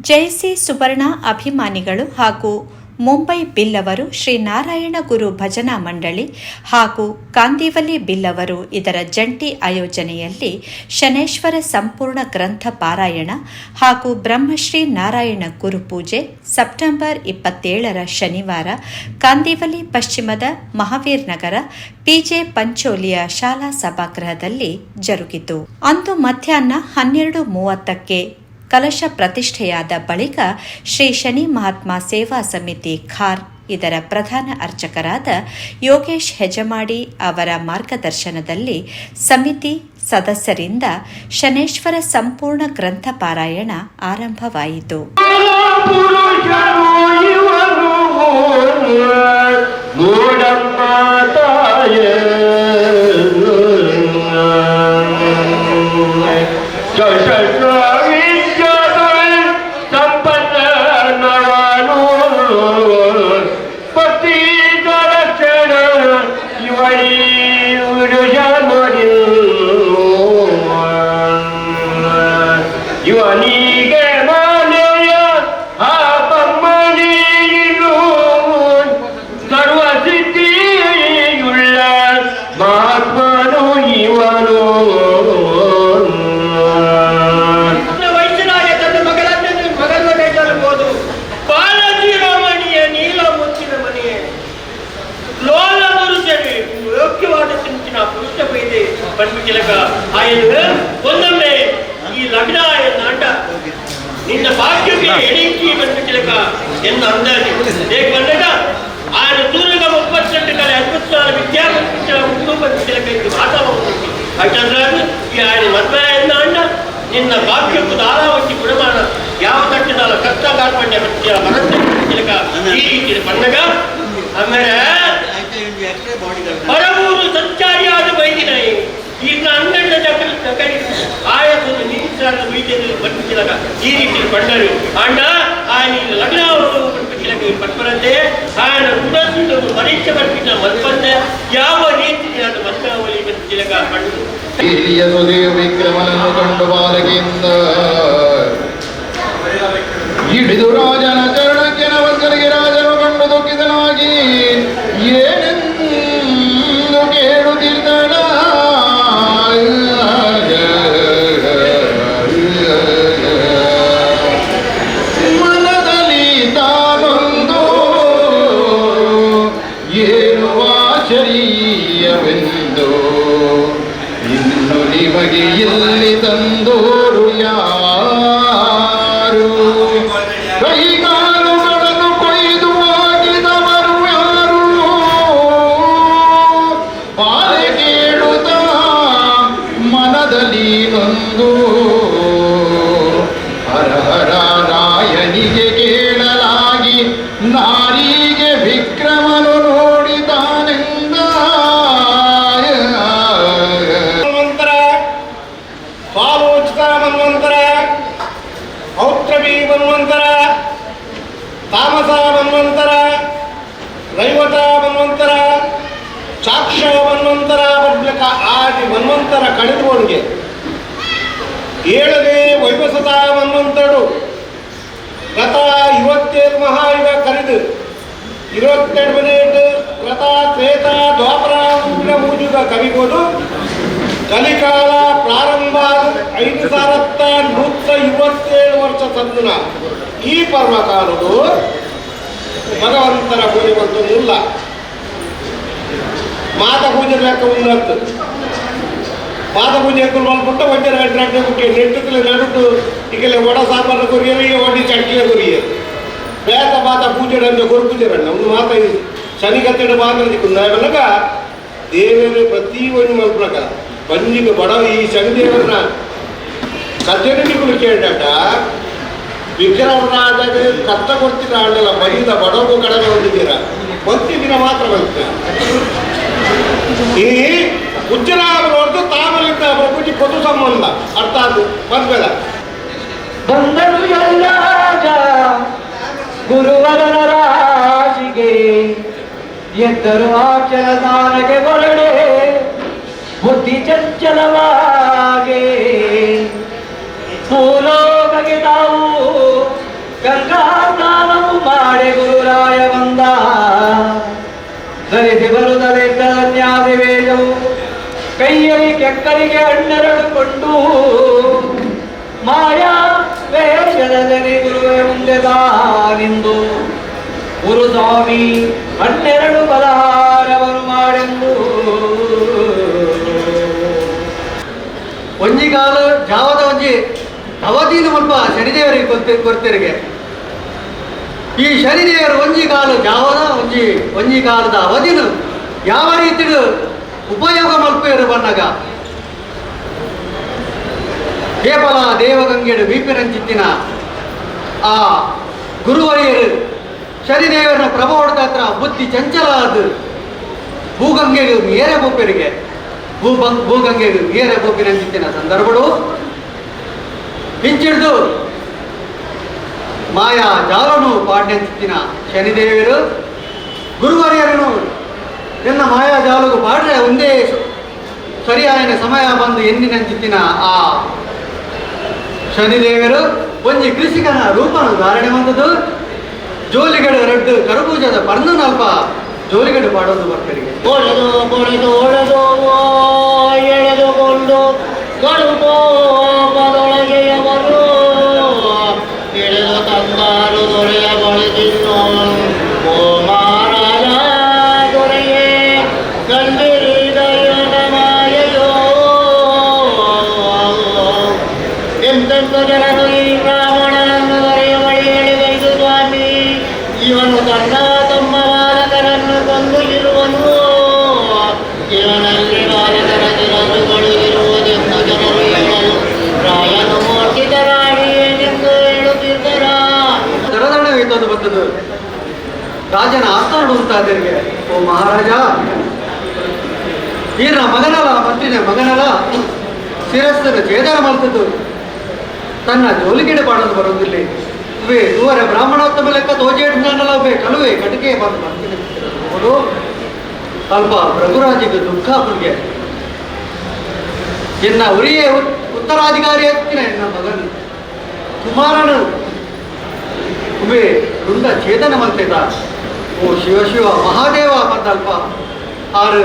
ಜೈಸಿ ಸುವರ್ಣ ಅಭಿಮಾನಿಗಳು ಹಾಗೂ ಮುಂಬೈ ಬಿಲ್ಲವರು ಶ್ರೀ ನಾರಾಯಣ ಗುರು ಭಜನಾ ಮಂಡಳಿ ಹಾಗೂ ಕಾಂದಿವಲಿ ಬಿಲ್ಲವರು ಇದರ ಜಂಟಿ ಆಯೋಜನೆಯಲ್ಲಿ ಶನೇಶ್ವರ ಸಂಪೂರ್ಣ ಗ್ರಂಥ ಪಾರಾಯಣ ಹಾಗೂ ಬ್ರಹ್ಮಶ್ರೀ ನಾರಾಯಣ ಗುರುಪೂಜೆ ಸೆಪ್ಟೆಂಬರ್ 27 ಶನಿವಾರ ಕಾಂದಿವಲಿ ಪಶ್ಚಿಮದ ಮಹಾವೀರ್ ನಗರ ಪಿಜೆ ಪಂಚೋಲಿಯ ಶಾಲಾ ಸಭಾಗೃಹದಲ್ಲಿ ಜರುಗಿತು. ಅಂದು ಮಧ್ಯಾಹ್ನ 12:30ಕ್ಕೆ ಕಲಶ ಪ್ರತಿಷ್ಠೆಯಾದ ಬಳಿಕ ಶ್ರೀ ಶನಿ ಮಹಾತ್ಮ ಸೇವಾ ಸಮಿತಿ ಖಾರ್ ಇದರ ಪ್ರಧಾನ ಅರ್ಚಕರಾದ ಯೋಗೇಶ್ ಹೆಜಮಾಡಿ ಅವರ ಮಾರ್ಗದರ್ಶನದಲ್ಲಿ ಸಮಿತಿ ಸದಸ್ಯರಿಂದ ಶನೇಶ್ವರ ಸಂಪೂರ್ಣ ಗ್ರಂಥ ಪಾರಾಯಣ ಆರಂಭವಾಯಿತು. ಒಂದೊಮ್ಮೆ ಈ ಲಗ್ನ ಎಂದ ನಿನ್ನ ಭಾಗ್ಯಕ್ಕೆ ಎಣಿಕಿ ಬಂದಿಲಕ ಎನ್ನ ಅಂದಾಜು ಬಂದಾಗ ఆయన సూర్యుగా 32 కల అద్భుతాల విద్యార్థుల ముందు ಬಂದಿಲಕ ಇದು ವಾತಾವರಣ ಅಷ್ಟರಾದು ಈ ఆయన ಮದ್ವೆ ಎಂದ ಅಂಡ ನಿನ್ನ ಭಾಗ್ಯಕ್ಕೆ ದಾರಾವತಿ ಗುಣಮಾನ ಯಾವ ತಟ್ಟಿನಾಲ ಕಷ್ಟ ಕಾರ್ಪಣ್ಯ ಬತ್ತಿಯ ಬಂದಿಲಕ ಈ ರೀತಿ ಬಂದಾಗ ಆಮೇಲೆ ಪರಮೂರು ಸಂಚಾರಿಯಾದ ಬೈದಿನಾಯಿ ಈಗ 12 ಜಗಲಿ ಆಯತು ನೀಚಾರದ ವೈದ್ಯದಲ್ಲಿ ಬಂದಿಲಕ ಈ ರೀತಿ ಬಂದರು ಅಂಡ ఆయన ಲಗ್ನವನ್ನು ಬಂದಿಲಕ ಪಟ್ಪರಂತೆ ఆయన ಉಡಸಿದ ಪರೀಕ್ಷೆ ಬರ್ತಿದ್ದ ಮಲ್ಪಂದೆ ಯಾವ ರೀತಿ ಅದು ಮಲ್ಕಾವಳಿ ಬಂದಿಲಕ ಬಂದು ಹಿರಿಯ ವಿಕ್ರಮನನ್ನು ಕಂಡು ಬಾಲಕಿಯಿಂದ ಹಿಡಿದು ರಾಜನ ಚರಣಕ್ಕೆ ನವಕರಿಗೆ ರಾಜನು ಕಂಡು ದುಃಖಿತನಾಗಿ ಏನೆಂದು ಕೇಳುತ್ತಿದ್ದನ. ಮನದಲ್ಲಿ ತಾನೊಂದು ಏನು ಆಶ್ಚರ್ಯವೆಂದು ಇನ್ನು ನಿಮಗೆ ಎಲ್ಲಿ ತಂದೋರು ಯಾರು, ಕೈಗಾಲುಗಳನ್ನು ಕೊಯ್ದು ಹಾಕಿದವರು ಯಾರು, ಬಾಲೆ ಕೇಳುತ್ತ ಮನದಲ್ಲಿ ನೊಂದು ಹರ ಹರ ರಾಯನಿಗೆ ಕೇಳಲಾಗಿ ನಾರಿಗೆ ವಿಕ್ರಮನು ನೋಡಿದಾನೆಂದ. ಸ್ವಾಲೋಚಿತ ಮನ್ವಂತರ, ಔತ್ರವಿ ಮನ್ವಂತರ, ತಾಮಸ ಮನ್ವಂತರ, ರೈವತ ಮನ್ವಂತರ, ಚಾಕ್ಷ ಮನ್ವಂತರ ಬರ್ಲಿಕ್ಕ ಆದಿ ಮನ್ವಂತರ ಕಳೆದುಕೊಂಡ್ಗೆ 7ನೇ ವೈವಸತ ಮನ್ವಂತರು ರಥ 27 ಮಹಾಯುಗ ಕರೆದು 22 ಮಿನಿಟ್ ರಥ ತ್ರೇತ ದ್ವಾಪರ ಮೂಜುಗ ಕವಿಬೋದು. ಕಲಿಕಾಲ ಪ್ರಾರಂಭ 5127 ವರ್ಷ ಸಂದಿನ ಈ ಪರ್ವಕಾಲದು ಭಗವಂತರ ಪೂಜೆ ಬಂತು. ಮುಲ್ಲ ಮಾತ ಪೂಜೆ ಲೆಕ್ಕ ಉನ್ನತ್ತು ಪಾದ ಪೂಜೆ ಪುಟ್ಟ ವಜ್ರ ಅಡ್ರಾಕ್ಟ್ ಮುಖ್ಯ ನೆಟ್ಟು ನಡುಟು ಈಗಲೇ ಒಡ ಸಾಂಬಾರ ಕೊರಿಯರು ಒಡ್ಡಿ ಚಟ್ಕಿಯ ಕೊರಿಯರು ಬೇತ ಪಾತ ಪೂಜೆ ಅಂದ ಕೊರು ಪೂಜೆ ರಂಡ ಒಂದು ಮಾತ ಶನಿಗತ್ತಡ ಮಾತ್ರ ನಾವೆಲ್ಲಗ ದೇವರು ಪ್ರತಿ ಒಂದು ಮಲ್ಪನಕ ಬಂಜಿಗೆ ಬಡ ಈ ಶನಿದೇವರನ್ನ ಕದ್ದೆನಿಗಳು ಕೇಳಾಟ ವಿಗ್ರಹರಾಜಾಗ ಕಷ್ಟ ಕೊಡ್ತೀರ ಆಡಲ್ಲ ಬೈದ ಬಡವು ಕಡಿಮೆ ಹೊಂದಿದ್ದೀರ ಒಂದು ದಿನ ಮಾತ್ರ ಬಂತ ಈ ಉಜ್ಜಲಾಗ ನೋಡಿದು ತಾಮಲಿಂದ ಪ್ರಕೃತಿ ಪೊದು ಸಂಬಂಧ ಅರ್ಥ ಅದು ಮದ್ವೆದ ಬಂದರು ಎಲ್ಲ ಗುರುವರನ ರಾಶಿಗೆ ಎದ್ದರು ಆಚರ ದಾನಕ್ಕೆ ಹೊರಡೆ ಬುದ್ಧಿ ಚಂಚಲವಾಗೆ ಭೂಲೋಕಕ್ಕೆ ತಾವು ಕೆಕ್ಕಲಿಗೆ ಹನ್ನೆರಡು ಕೊಂಡು ಮಾಯಾ ವೇಷದಲ್ಲಿ ಗುರುವೆ ಮುಂದೆ ನಿಂದು ಗುರುಸ್ವಾಮಿ 12 ಬಲಹಾರವರು ಮಾಡೆಂದು ಒಂಜಿಗಾಲ ಜಾವದ ಒಂಜಿ ಅವಧಿನ ಮುಲ್ಪ ಶನಿದೇವರಿಗೆ ಕೊರ್ತೆರಿಗೆ ಈ ಶನಿದೇವರು ಒಂಜಿಗಾಲ ಜಾವದ ಒಂಜಿಗಾಲದ ಅವಧಿನ ಯಾವ ರೀತಿಯ ಉಪಯೋಗ ಮಲ್ಪೇರು ಬಣ್ಣಗ ಕೇವಲ ದೇವಗಂಗೆಡು ಬೀಪಿನಂಚಿತ್ತಿನ ಆ ಗುರುವರಿಯರು ಶನಿದೇವರನ್ನ ಪ್ರಭಾವದ ಹತ್ರ ಬುದ್ಧಿ ಚಂಚಲ ಅದು ಭೂಗಂಗೆಗೆ ಏರೆ ಬೋಪರಿಗೆ ಭೂಗಂಗೆಗೆ ಏರೆ ಬೋಪಿನಂಚಿತ್ತಿನ ಸಂದರ್ಭಗಳು ಹಿಂಚಿಡ್ದು ಮಾಯಾ ಜಾಲನು ಪಾಡ್ಯಂಚಿತ್ತಿನ ಶನಿದೇವರು ಗುರುವರಿಯರನು ಎನ್ನ ಮಾಯಾ ಜಾಲಗೂ ಪಾಡ್ರೆ ಒಂದೇ ಸರಿಯಾದ ಸಮಯ ಬಂದು ಎನ್ನಿನಂಚಿತ್ತಿನ ಆ ಶನಿದೇವರು ಒಂಜಿ ಕೃಷಿಕನ ರೂಪನು ಧಾರಣೆ ಬಂದದ್ದು ಜೋಲಿಗಡು ರಡ್ಡು ಕರಬೂಜದ ಪರ್ನು ನಲ್ಪ ಜೋಲಿಗಡು ಪಾಡೋದು ಬರ್ತರಿಗೆ ಒಳೆದು ಕೊಳೆದು ಒಳೆದು ಎಳೆದುಕೊಂಡು ಕಡುಕೋಪದೊಳಗೆಯವರು ಎಳೆದು ತಂಗಾರು ದೊರೆಯ ಬಳಿದಿನ್ನು ಓ ಮಹಾರಾಜ ದೊರೆಯೇ ಕಂಡಿರಿ ದೈವದ ಮಾಯೆಯೋ ಎಂತೆಂಥ ಜನರು ಈ ಬ್ರಾಹ್ಮಣನನ್ನು ದೊರೆಯ ಬಳಿ ಎಳೆದೈದು ಸ್ವಾಮಿ ಇವನು ತನ್ನ ತಮ್ಮ ಬಾಲಕರನ್ನು ಕೊಂದು ಇರುವನು ಇವನಲ್ಲಿ ಬಾಲಕರ ದಿನಗಳು ಇರುವುದೆಂದು ಜನರು ಹೇಳಲು ರಾಯನು ಮೂರ್ತಿತರಾಡಿ ಏನೆಂದು ಹೇಳುತ್ತಿದ್ದರ ದರದಣವೇತದು ಬಂದದ್ದು ರಾಜನ ಆಸ್ಥಾನ ಉಂಟಾದರಿಗೆ ಓ ಮಹಾರಾಜ ಈರ್ನ ಮಗನಲ ಮಂತ್ರಿನ ಮಗನಲ ಶಿರಸ್ಸನ ಛೇದನ ಮಲ್ತದ್ದು ತನ್ನ ಜೋಲಿಗೆಡೆ ಪಾಡೋದು ಬರೋದಿಲ್ಲ ಇವೇ ಇವರ ಬ್ರಾಹ್ಮಣೋತ್ತಮ ಲೆಕ್ಕ ತೋಜೇಡ್ನಲ್ಲ ಬೇ ಕಲುವೆ ಕಟಕೆ ಬಂದು ಬರ್ತೀನಿ ಅಲ್ಪ ರಘುರಾಜಿಗೆ ದುಃಖ ಪುಣ್ಯ ಎನ್ನ ಉರಿಯೇ ಉತ್ತರಾಧಿಕಾರಿ ಹತ್ತಿನ ಎನ್ನ ಮಗನು ಕುಮಾರನು ಉಬೆ ರುಂಡ ಛೇದನ ಮಲ್ತಿದ್ದ ಓ ಶಿವ ಶಿವ ಮಹಾದೇವ ಮತ್ತಲ್ಪ ಆರು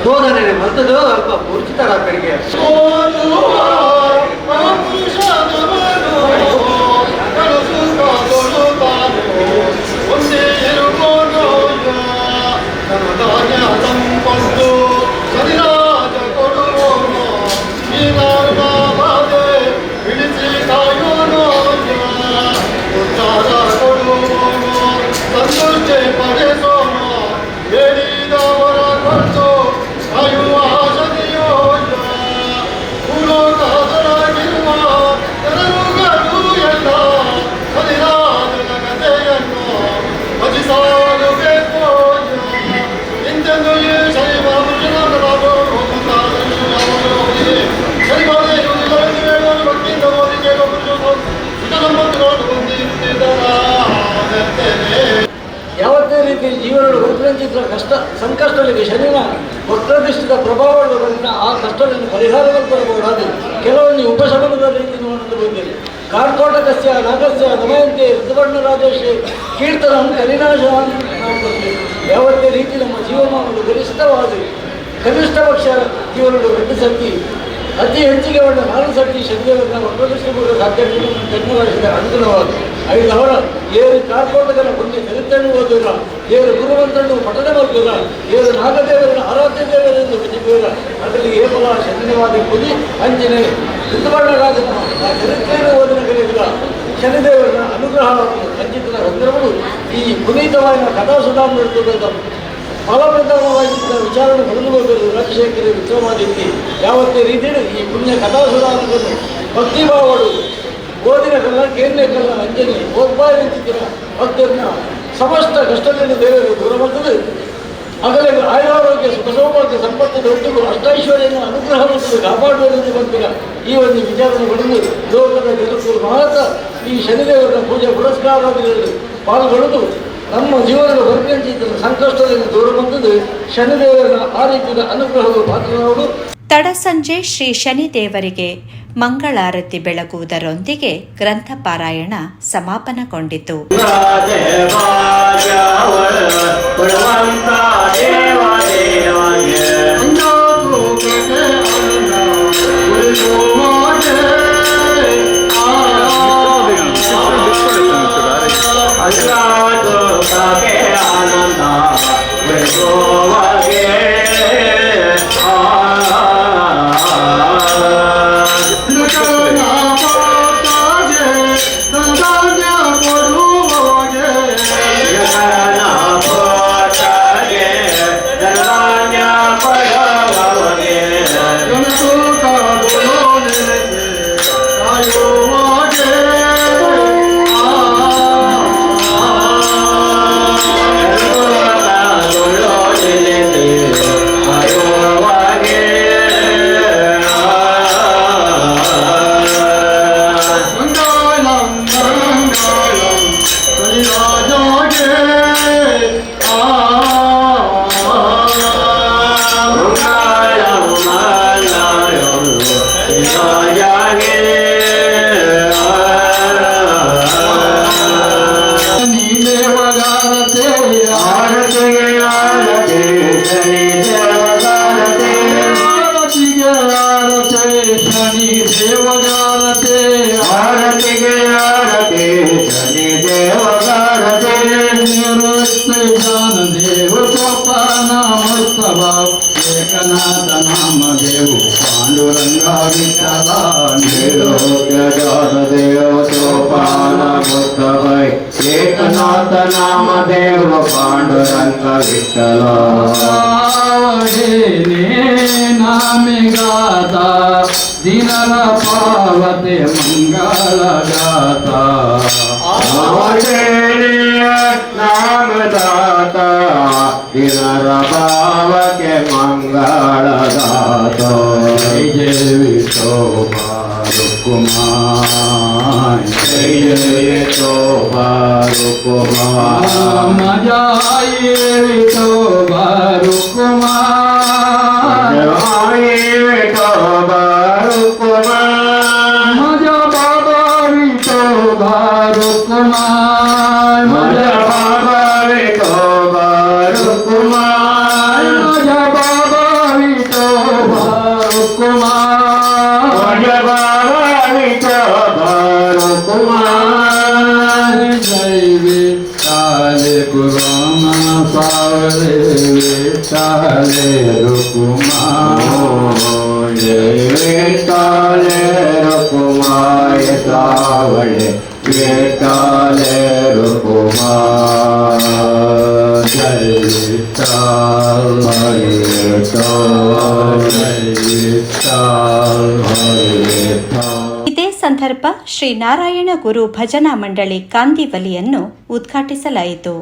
ಶೋಧನೆ ಮಲ್ತದು ಅಲ್ಪ ಮೂರ್ಛಿತರಾಕರಿಗೆ ಯಾವತ್ತೇ ರೀತಿ ಜೀವನಗಳು ವಕ್ರಚಿತ್ರ ಕಷ್ಟ ಸಂಕಷ್ಟಗಳಿಗೆ ಶನಿನ ವಕ್ರದೃಷ್ಟಿದ ಪ್ರಭಾವಗಳಿಂದ ಆ ಕಷ್ಟಗಳನ್ನು ಪರಿಹಾರ ಕಲ್ಪಬಹುದು ಕೆಲವೊಂದು ಉಪಶಮನದ ರೀತಿ ನೋಡಲು ಬಂದಿದೆ ಕಾರ್ಕೋಟಕಸ್ಯ ನಾಗಸ್ಯ ದಮಯಂತೆ ಋತುವರ್ಣ ರಾಜೇಶ್ ಕೀರ್ತನ ಕಲಿನಾಶ ಯಾವತ್ತೇ ರೀತಿ ನಮ್ಮ ಜೀವಮಾನಗಳು ಗರಿಷ್ಠವಾದ ಕನಿಷ್ಠ ಪಕ್ಷ ಜೀವನಗಳು 2 ಸರ್ತಿ ಅತಿ ಹೆಚ್ಚಿಗೆ ಒಳ್ಳೆ 4 ಸರ್ತಿ ಶನಿದೇವರನ್ನ ವಕ್ರದೃಷ್ಟಿಪೂರ್ವ ಸಾಧ್ಯತೆಯನ್ನು ಜನ್ಮರಾಶಿಗೆ ಅನುಗುಣವಾದ 5 ಅವರ ಏರು ಕಾರ್ಕೋಟಕನ ಮುಂದೆ ಚರಿತ್ರೆಯನ್ನು ಓದಿಲ್ಲ ಏರು ಗುರುವಂತರನ್ನು ಪಠನೆ ಮಾಡ್ತಿಲ್ಲ ಏರು ನಾಗದೇವರನ್ನು ಆರಾಧ್ಯ ದೇವರೆಂದು ಬಿಜಿಬೇರ ಅದರಲ್ಲಿ ಏಪಲ ಶನಿವಾದ ಕುದಿ ಅಂಜನೆ ಋತುವರ್ಣರಾಜನ ಆ ಚರಿತ್ರೆಯನ್ನು ಓದಿನ ಕಲಿಯಿಲ್ಲ ಶನಿದೇವರನ್ನ ಅನುಗ್ರಹ ಸಂಚಿತನ ಸಂದರ್ಭಗಳು ಈ ಪುನೀತವಾದ ಕಥಾಸುಧಾಮೃತದ ಫಲಪ್ರದವಾಗಿದ್ದ ವಿಚಾರಣೆ ಪಡೆದುಕೊಳ್ಳಲು ರಾಜಶೇಖರ ವಿಕ್ರಮಾದಿತ್ಯ ಯಾವತ್ತೇ ರೀತಿಯಲ್ಲಿ ಈ ಪುಣ್ಯ ಕಥಾಸುಧಾಮಗಳನ್ನು ಭಕ್ತಿಭಾವಗಳು ಓದಿನ ಕಲ್ಲ ಕೇಂದ್ರ ಕಲ್ಲ ಅಂಜನೆ ಓದ್ಬಾರಿನ ಭಕ್ತರನ್ನ ಸಮಸ್ತ ಕಷ್ಟದಿಂದ ದೇವರು ದೂರ ಮಾಡ್ತದೆ ಆಗಲೇ ಆಯುರಾರೋಗ್ಯ ಸುಖ ಸೌಭಾಗ್ಯ ಸಂಪತ್ತು ದೊಡ್ಡದು ಅಷ್ಟೈಶ್ವರ್ಯನ ಅನುಗ್ರಹ ಮಾಡುತ್ತದೆ ಕಾಪಾಡುವುದರಿಂದ ಬಂದಿಲ್ಲ ಈ ಒಂದು ವಿಚಾರವನ್ನು ಪಡೆದು ಲೋಕದ ಜಗತ್ತು ಮಹತ್ತ ಈ ಶನಿದೇವರ ಪೂಜೆ ಪುರಸ್ಕಾರಗಳಲ್ಲಿ ಪಾಲ್ಗೊಳ್ಳುವುದು ನಮ್ಮ ಜೀವನದ ವರ್ಗಂಚಿತ ಸಂಕಷ್ಟದಿಂದ ದೂರ ಬಂದದ್ದು ಶನಿದೇವರ ಆ ರೀತಿಯ ಅನುಗ್ರಹದ ಪಾತ್ರನಾಡು. ತಡಸಂಜೆ ಶ್ರೀ ಶನಿದೇವರಿಗೆ ಮಂಗಳಾರತಿ ಬೆಳಗುವುದರೊಂದಿಗೆ ಗ್ರಂಥ ಪಾರಾಯಣ ಸಮಾಪನಗೊಂಡಿತು. ದೇವ ಏಕನಾಥ ನಾಮ ದೇವು ಪಾಂಡುರಂಗ ವಿಠಲ ದೇವ ಸೋಪಾನ ಭೈ ಏಕನಾಥ ನಾಮ ದೇವ ಪಾಂಡುರಂಗ ವಿಠಲ ನಾಮೆ ಗಾತ ದಿನರ ಪಾವತೆ ಮಂಗಳ ಗಾತ ನಾಮದಾತ ದಿನರ ಭಾವಕ್ಕೆ ಮಂಗಳದಾತ ಜಯ ಶೋಭಾರು ಕುಮಾರ್ ಜಯ ಶೋಭಾರು ಕುಮಾರ್ ಮಜಾಯಿ ಶೋಭಾರು ಕುಮಾರ್ ಶೋಭಾರು ಕುಮಾರ್ ಮಜಾ ಬಾಬಾ ಶೋಭಾರು ಕುಮಾರ್ ಮಜಾ ಬಾಬಾ ಶೋಭಾರು ಕುಮಾರ್ ಮಜಾ ಬಾಬಾ ಶೋಭಾರು ಕುಮಾರ್ ಮಜಾ ಬಾಬಾ ಶೋಭಾರು ಕುಮಾರ್ ಜೈ ಕಾಲೆ ಗುರಾಮ ಸಾವಲೆ ಕಾಲೆ रुकुमार जय काले रुकुमार सावले काले रुकुमार जय काल ಇದೇ ಸಂದರ್ಭ ಶ್ರೀ ನಾರಾಯಣ ಗುರು ಭಜನಾ ಮಂಡಳಿ ಕಾಂದಿವಲಿಯನ್ನು ಉದ್ಘಾಟಿಸಲಾಯಿತು.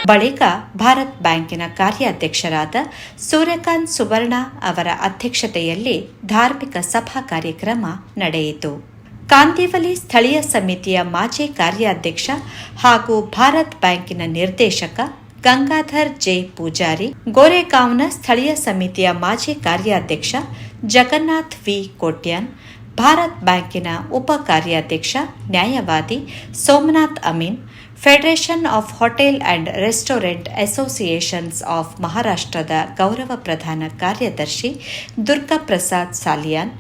ಬಳಿಕ ಭಾರತ್ ಬ್ಯಾಂಕಿನ ಕಾರ್ಯಾಧ್ಯಕ್ಷರಾದ ಸೂರ್ಯಕಾಂತ್ ಸುವರ್ಣ ಅವರ ಅಧ್ಯಕ್ಷತೆಯಲ್ಲಿ ಧಾರ್ಮಿಕ ಸಭಾ ಕಾರ್ಯಕ್ರಮ ನಡೆಯಿತು. ಕಾಂದಿವಲಿ ಸ್ಥಳೀಯ ಸಮಿತಿಯ ಮಾಜಿ ಕಾರ್ಯಾಧ್ಯಕ್ಷ ಹಾಗೂ ಭಾರತ್ ಬ್ಯಾಂಕಿನ ನಿರ್ದೇಶಕ ಗಂಗಾಧರ್ ಜೆ ಪೂಜಾರಿ, ಗೋರೆಗಾಂವ್ನ ಸ್ಥಳೀಯ ಸಮಿತಿಯ ಮಾಜಿ ಕಾರ್ಯಾಧ್ಯಕ್ಷ ಜಗನ್ನಾಥ್ ವಿ ಕೋಟ್ಯಾನ್, ಭಾರತ್ ಬ್ಯಾಂಕಿನ ಉಪ ಕಾರ್ಯಾಧ್ಯಕ್ಷ ನ್ಯಾಯವಾದಿ Somnath Amin, federation of hotel and restaurant associations of ಮಹಾರಾಷ್ಟ್ರದ ಗೌರವ ಪ್ರಧಾನ ಕಾರ್ಯದರ್ಶಿ ದುರ್ಗಾ ಪ್ರಸಾದ್ ಸಾಲಿಯಾನ್,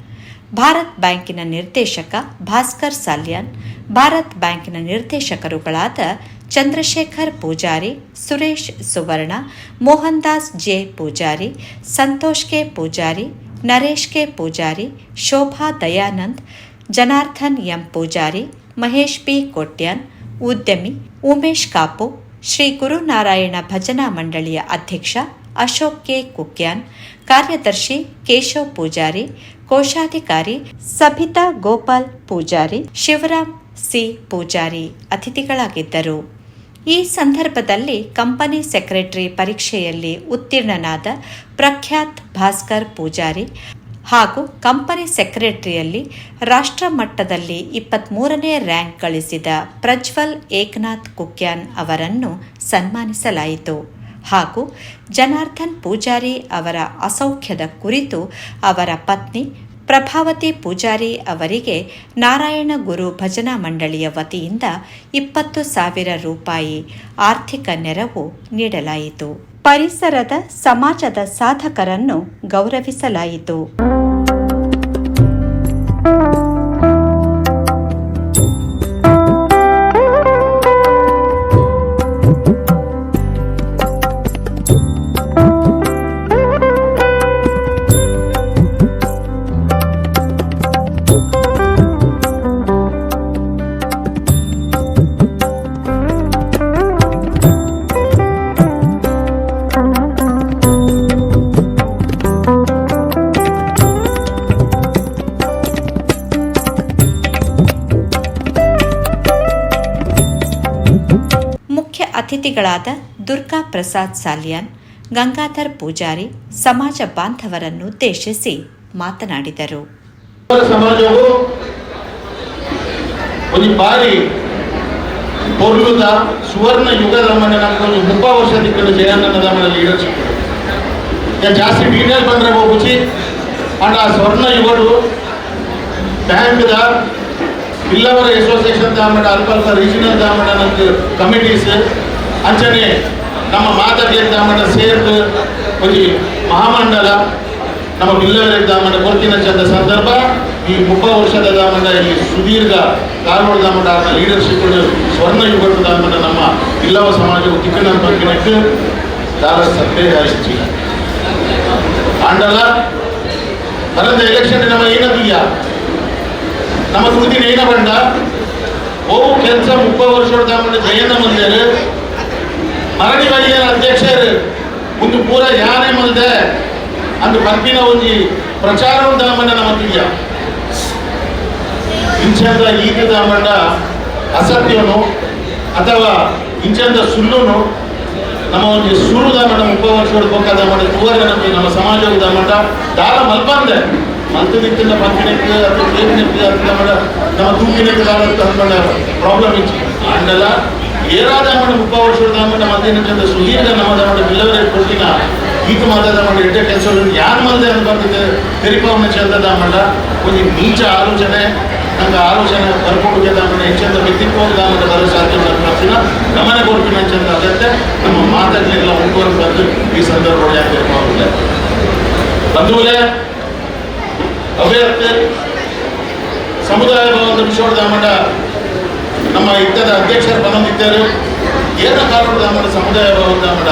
ಭಾರತ್ ಬ್ಯಾಂಕಿನ ನಿರ್ದೇಶಕ ಭಾಸ್ಕರ್ ಸಾಲ್ಯಾನ್, ಭಾರತ್ ಬ್ಯಾಂಕಿನ ನಿರ್ದೇಶಕರುಗಳಾದ Chandrashekhar Poojary, Suresh Suvarna, Mohan Das J Poojary, Santosh K Poojary, Naresh K Poojary, Shobha Dayanand, Janardhan M Poojary, Mahesh P Kotian, ಉದ್ಯಮಿ ಉಮೇಶ್ ಕಾಪು, ಶ್ರೀ ಗುರುನಾರಾಯಣ ಭಜನಾ ಮಂಡಳಿಯ ಅಧ್ಯಕ್ಷ ಅಶೋಕ್ ಕೆ ಕುಕ್ಯಾನ್, ಕಾರ್ಯದರ್ಶಿ ಕೇಶವ್ ಪೂಜಾರಿ, ಕೋಶಾಧಿಕಾರಿ ಸಬಿತಾ ಗೋಪಾಲ್ ಪೂಜಾರಿ, ಶಿವರಾಮ್ ಸಿ ಪೂಜಾರಿ ಅತಿಥಿಗಳಾಗಿದ್ದರು. ಈ ಸಂದರ್ಭದಲ್ಲಿ ಕಂಪನಿ ಸೆಕ್ರೆಟರಿ ಪರೀಕ್ಷೆಯಲ್ಲಿ ಉತ್ತೀರ್ಣನಾದ ಪ್ರಖ್ಯಾತ್ ಭಾಸ್ಕರ್ ಪೂಜಾರಿ ಹಾಗೂ ಕಂಪನಿ ಸೆಕ್ರೆಟರಿಯಲ್ಲಿ ರಾಷ್ಟ್ರ ಮಟ್ಟದಲ್ಲಿ 23ನೇ ರ್ಯಾಂಕ್ ಗಳಿಸಿದ ಪ್ರಜ್ವಲ್ ಏಕನಾಥ್ ಕುಕ್ಯಾನ್ ಅವರನ್ನು ಸನ್ಮಾನಿಸಲಾಯಿತು ಹಾಗೂ ಜನಾರ್ದನ್ ಪೂಜಾರಿ ಅವರ ಅಸೌಖ್ಯದ ಕುರಿತು ಅವರ ಪತ್ನಿ ಪ್ರಭಾವತಿ ಪೂಜಾರಿ ಅವರಿಗೆ ನಾರಾಯಣ ಗುರು ಭಜನಾ ಮಂಡಳಿಯ ವತಿಯಿಂದ 20,000 ರೂಪಾಯಿ ಆರ್ಥಿಕ ನೆರವು ನೀಡಲಾಯಿತು. ಪರಿಸರದ ಸಮಾಜದ ಸಾಧಕರನ್ನು ಗೌರವಿಸಲಾಯಿತು. ಅತಿಥಿಗಳಾದ ದುರ್ಗಾ ಪ್ರಸಾದ್ ಸಾಲಿಯಾನ್, ಗಂಗಾಧರ್ ಪೂಜಾರಿ ಸಮಾಜ ಬಾಂಧವರನ್ನುದ್ದೇಶಿಸಿ ಮಾತನಾಡಿದರು. ಸಮಾಜವು ಒಂದು ಬಾರಿ ಪೊರ್ಲುದ ಸುವರ್ಣ ಯುಗದ ಮನೆ ನಮ್ಗೊಂದು 30 ವರ್ಷದ ಜಯಣ್ಣನದ ಮನೆ ಲೀಡರ್ಶಿಪ್ ಜಾಸ್ತಿ ಡೀಟೇಲ್ ಬಂದ್ರೆ ಹೋಗುಚಿ ಅಂಡ್ ಆ ಸ್ವರ್ಣ ಯುಗಡು ಬ್ಯಾಂಕ್ದ ಇಲ್ಲವರ ಅಸೋಸಿಯೇಷನ್ ದಾಮಡ ಅಲ್ಪ ರೀಜನಲ್ ದಾಮಡ ನಮ್ದು ಕಮಿಟೀಸ್ ಅಂಚನೆ ನಮ್ಮ ಮಾದರಿಯ ದಾಮಡ ಸೇರ್ದು ಒಂದು ಮಹಾಮಂಡಲ ನಮ್ಮ ಬಿಲ್ಲವರ ದಾಮಡ ಕೊರ್ತಿನ ಚಂದ ಸಂದರ್ಭ ಈ 30 ವರ್ಷದ ದಾಮಡ ಈ ಸುದೀರ್ಘ ಕಾರೋಡ ದಾಮಡ ಲೀಡರ್ಶಿಪ್ ಸ್ವರ್ಣ ಯುಗದ ದಾಮಡ ನಮ್ಮ ಇಲ್ಲವ ಸಮಾಜವು ತಿಕ್ಕನ ಬಗ್ಗಿನಟ್ಟು ದಾರ ಸತ್ತೇ ಆಯಿತು ಆಂಡಲ ಬರದ ಎಲೆಕ್ಷನ್ ನಮ್ಮ ಏನದೀಯ ನಮ್ಮ ತುದಿನ ಏನ ಬಂಡ ಓವು ಕೆಲಸ 30 ವರ್ಷದ ದಾಮಡ ಜಯನ ಮಂದಿರ ಮರಣಿ ವೈದ್ಯರ ಅಧ್ಯಕ್ಷರು ಒಂದು ಪೂರ ಯಾನೇ ಮಲ್ದೆ ಅಂದು ಪಂಪಿನ ಒಂದು ಪ್ರಚಾರ ದಾಮಂಡ ನಮ್ಮ ತುದಿಯ ಇಂಚಂದ ಈತ ದಾಮಂಡ ಅಸತ್ಯನು ಅಥವಾ ಇಂಚಂದ ಸುಳ್ಳುನು ನಮ್ಮ ಒಂದು ಸುಳ್ಳು ದಾಮಂಡ 30 ವರ್ಷದ ಪಕ್ಕ ದಾಮಂಡ ತೂವರೆ ನಮ್ಮ ಸಮಾಜದ ದಾಮಂಡ ದಾರ ಮಲ್ಪಂದೆ ಮಂತದಿಕ್ಕಿನ ಪಂಪಿನಕ್ಕೆ ಅಥವಾ ಕೇಪಿನಕ್ಕೆ ದಾಮಂಡ ನಮ್ಮ ತೂಕಿನಕ್ಕೆ ದಾರ ತಂದ ಪ್ರಾಬ್ಲಮ್ ಇತ್ತು ಅಂಡಲ ಏರಾದ ದಾಮಂಡ 30 ವರ್ಷದ ದಾಮಂಡ ಮಧ್ಯಾಹ್ನ ಚಂದ ಸುದೀರ್ಘ ನಮ್ಮ ದಾಮಂಡ ಬಿಲ್ಲವರೇ ಕೊಟ್ಟಿನ ಈತ ಮಾತಾದ ದಾಮಂಡ ಎಡ್ಡೆ ಕೆಲಸಗಳು ಯಾರು ಮಲ್ದೆ ಅಂತ ಬಂದಿದೆ ತೆರಿಪಾವನ ಚಂದ ದಾಮಂಡ ಒಂದು ನೀಚ ಆಲೋಚನೆ ನಂಗೆ ಆಲೋಚನೆ ಬರ್ಕೊಂಡು ದಾಮಂಡ ಹೆಚ್ಚಂದ ವ್ಯಕ್ತಿತ್ವ ದಾಮಂಡ ಬರೋ ಸಾಧ್ಯ ಬರ್ತಿನ ಗಮನ ಕೊಡ್ತೀನಿ ಅಂಚಂದ ಅಗತ್ಯ ನಮ್ಮ ಮಾತಾಡಲಿಲ್ಲ ಮುಂದುವರೆದು ಬಂದು ಈ ಸಂದರ್ಭ ಯಾಕೆ ಬಂಧುಗಳೇ ಅಭ್ಯರ್ಥಿ ಸಮುದಾಯ ಭವನದ ವಿಶ್ವದ ದಾಮಂಡ ನಮ್ಮ ಯುದ್ಧದ ಅಧ್ಯಕ್ಷರು ಬಂದಿದ್ದಾರೆ ಏನ ಕಾರಣ ದಾಮಂಡ ಸಮುದಾಯ ಭವನ ದಾಮಂಡ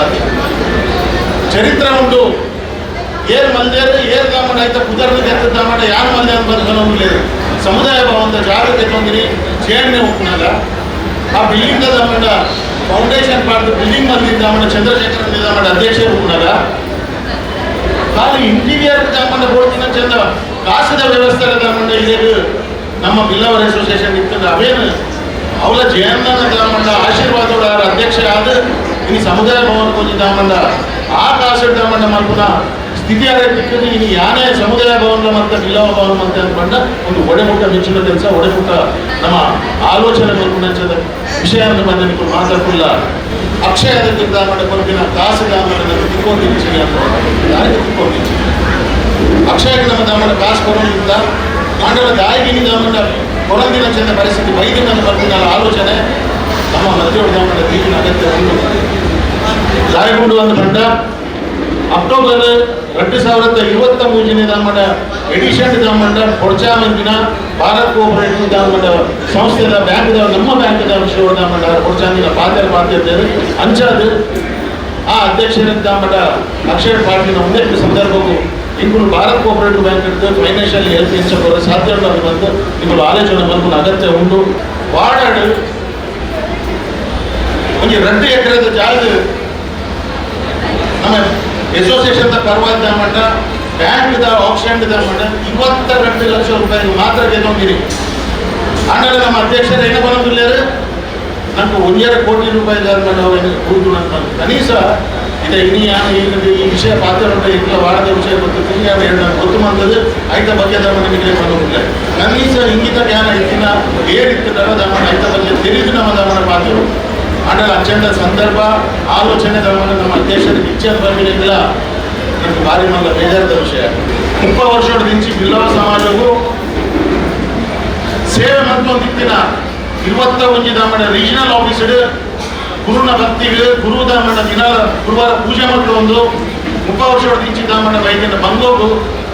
ಚರಿತ್ರೆ ಉಂಟು ಏರ್ ಮಲ್ದೇರು ಏರ್ ದಾಮಂಡ ಆಯ್ತಾ ಕುದರ್ನ ಗೆದ್ದ ದಾಮಂಡ ಯಾರು ಮಲ್ದೆ ಅಂತ ಬರ್ಕೊಂಡು లేదు ಸಮುದಾಯ ಭವನದ ಜಾಗೃತಿ ತೊಂದಿರಿ ಚೇರ್ನೆ ಹೋಗ್ನಾಗ ಆ ಬಿಲ್ಡಿಂಗ್ ದಾಮಂಡ ಫೌಂಡೇಶನ್ ಪಾರ್ಟ್ ಬಿಲ್ಡಿಂಗ್ ಬಂದಿದ್ದ ದಾಮಂಡ ಚಂದ್ರಶೇಖರ ದಾಮಂಡ ಅಧ್ಯಕ್ಷರು ಹೋಗ್ನಾಗ ಕಾಲು ಇಂಟೀರಿಯರ್ ದಾಮಂಡ ಕೊಡ್ತಿನ ಚಂದ ಕಾಸದ ವ್ಯವಸ್ಥೆ ದಾಮಂಡ ಇದೇನು ನಮ್ಮ ಬಿಲ್ಲವರ್ ಅಸೋಸಿಯೇಷನ್ ಇತ್ತು ಅವೇನು ಅವಳ ಜಯಣ್ಣನ ದಾಮಂಡ ಆಶೀರ್ವಾದೋಡ ಅಧ್ಯಕ್ಷ ಆದ ಇನ್ನು ಸಮುದಾಯ ಭವನ ಕೊಂಚ ದಾಮಂಡ ಆ ಕಾಸದ ದಾಮಂಡ ಮಲ್ಪುನ ಸ್ಥಿತಿ ಆಗತ್ತಿಕ್ಕದು ಇನ್ನು ಯಾನೇ ಸಮುದಾಯ ಭವನ ಮತ್ತು ಬಿಲ್ಲವ ಭವನ ಅಂತ ಅಂದ್ಕೊಂಡ ಒಂದು ಒಡೆಮುಟ್ಟ ಮೆಚ್ಚಿನ ಕೆಲಸ ಒಡೆಮುಟ್ಟ ನಮ್ಮ ಆಲೋಚನೆ ಮಲ್ಪುನಂಚದ ವಿಷಯ ಅಂತ ಬಂದ ನೀವು ಮಾತಾಡ್ತಿಲ್ಲ ಅಕ್ಷಯದ ದಾಮಂಡ ಕೊರಪಿನ ಕಾಸು ದಾಮಂಡ ತಿಕ್ಕೊಂಡಿಚ್ಚಿ ಅಂತ ಯಾರಿಗೆ ತಿಕ್ಕೊಂಡಿಚ್ಚಿ ಅಕ್ಷಯಕ್ಕೆ ನಮ್ಮ ದಾಮಂಡ ಕಾಸು ಕೊರೋದಿಲ್ಲ ಆಂಡಲ ದಾಯಿಗಿನಿ ದಾಮಂಡ ಕೊರಂದಿನ ಚಂದ ಪರಿಸ್ಥಿತಿ ವೈದ್ಯನ ಬರ್ತಿನ ಆಲೋಚನೆ ನಮ್ಮ ಮಧ್ಯದ ದಾಮಂಡ ತೀರಿನ ಅಗತ್ಯ ಉಂಟು ದಾಯಿಗೊಂಡು ಒಂದು ಬಂಡ ಅಕ್ಟೋಬರ್ 2023 ದಾಮಂಡ ಎಡಿಷನ್ ದಾಮಂಡ ಕೊಡ್ಚಾ ಮಂದಿನ ಭಾರತ್ ಕೋಆಪರೇಟಿವ್ ದಾಮಂಡ ಸಂಸ್ಥೆದ ಬ್ಯಾಂಕ್ದ ನಮ್ಮ ಬ್ಯಾಂಕ್ದ ವಿಶ್ವ ದಾಮಂಡ ಕೊಡ್ಚಾಂದಿನ ಪಾತ್ಯರು ಅಂಚಾದು ಆ ಅಧ್ಯಕ್ಷರ ದಾಮಂಡ ಅಕ್ಷರ ಪಾರ್ಟಿನ ಒಂದೇ ಸಂದರ್ಭಕ್ಕೂ ಇಂಗಳು ಭಾರತ್ ಕೋಆಪರೇಟಿವ್ ಬ್ಯಾಂಕ್ ಇರ್ತದೆ ಫೈನಾನ್ಷಿಯಲ್ ಹೆಲ್ತ್ ಇನ್ಸೂರೆನ್ಸ್ ಸಾಧ್ಯ ಬಂದು ನಿಮ್ಮದು ಆಲೋಚನೆ ಬಂದು ಅಗತ್ಯ ಉಂಟು ವಾರ್ಡ್ ಒಂದು 2 ಎಕರೆದ ಜಾಗ ನಮ್ಮ ಅಸೋಸಿಯೇಷನ್ ಪರವಾದ ದಾಮಂಡ ಬ್ಯಾಂಕ್ದ ಆಪ್ಷನ್ ಮಾಡಿ 22 ಲಕ್ಷ ರೂಪಾಯಿ ಮಾತ್ರ ಗೆದ್ದೊಂದಿರಿ. ಆಮೇಲೆ ನಮ್ಮ ಅಧ್ಯಕ್ಷರು ಏನು ಬಂದಿಲ್ಲ, ನಂಗೆ 1.5 ಕೋಟಿ ರೂಪಾಯಿ ಕೂತು ನನ್ನ ಕನೀಸ ಇದೆ. ಇನ್ನು ಈ ವಿಷಯ ಪಾತ್ರ ಇಲ್ಲ, ವಾರದ ವಿಷಯ ಗೊತ್ತಿಲ್ಲ, ಎರಡು ಗೊತ್ತು ಬಂದದ್ದು ಐತ ಬಗ್ಗೆ ನಿಮಗೆ ಬಂದಿಲ್ಲ. ಕನೀಸ ಇಂಗಿತ ಜ್ಞಾನ ಇತ್ತಿನ ಏನಿತ್ತು ದಮನ ಐತ ಬಗ್ಗೆ ತಿಳಿದು ನಮ್ಮ ದಮನ ಪಾತ್ರರು ಆಡಲ ಅಚ್ಚಂದ ಸಂದರ್ಭ ಆಲೋಚನೆ ದಮನ ನಮ್ಮ ಅಧ್ಯಕ್ಷರಿಗೆ ಇಚ್ಛೆ ಬರಲಿಲ್ಲ. ನನಗೆ ಭಾರಿ ಮಲ್ಲ ಬೇಜಾರದ ವಿಷಯ. 30 ವರ್ಷದ ದಿಂಚಿ ಬಿಲ್ಲವ ಸಮಾಜವು ಸೇವೆ ಮಂತೊಂದಿತ್ತಿನ 21 ದಾಮಣ ರೀಜನಲ್ ಆಫೀಸರ್ ಗುರುನ ಭಕ್ತಿಗೆ ಗುರು ದಾಮಣ ದಿನ ಗುರುವಾರ ಪೂಜೆ ಮಾಡ್ಕೊಂಡು ಒಂದು 30 ವರ್ಷದ ದಿಂಚಿ ದಾಮಣ ಬೈಕಿನ ಬಂಗೋಗು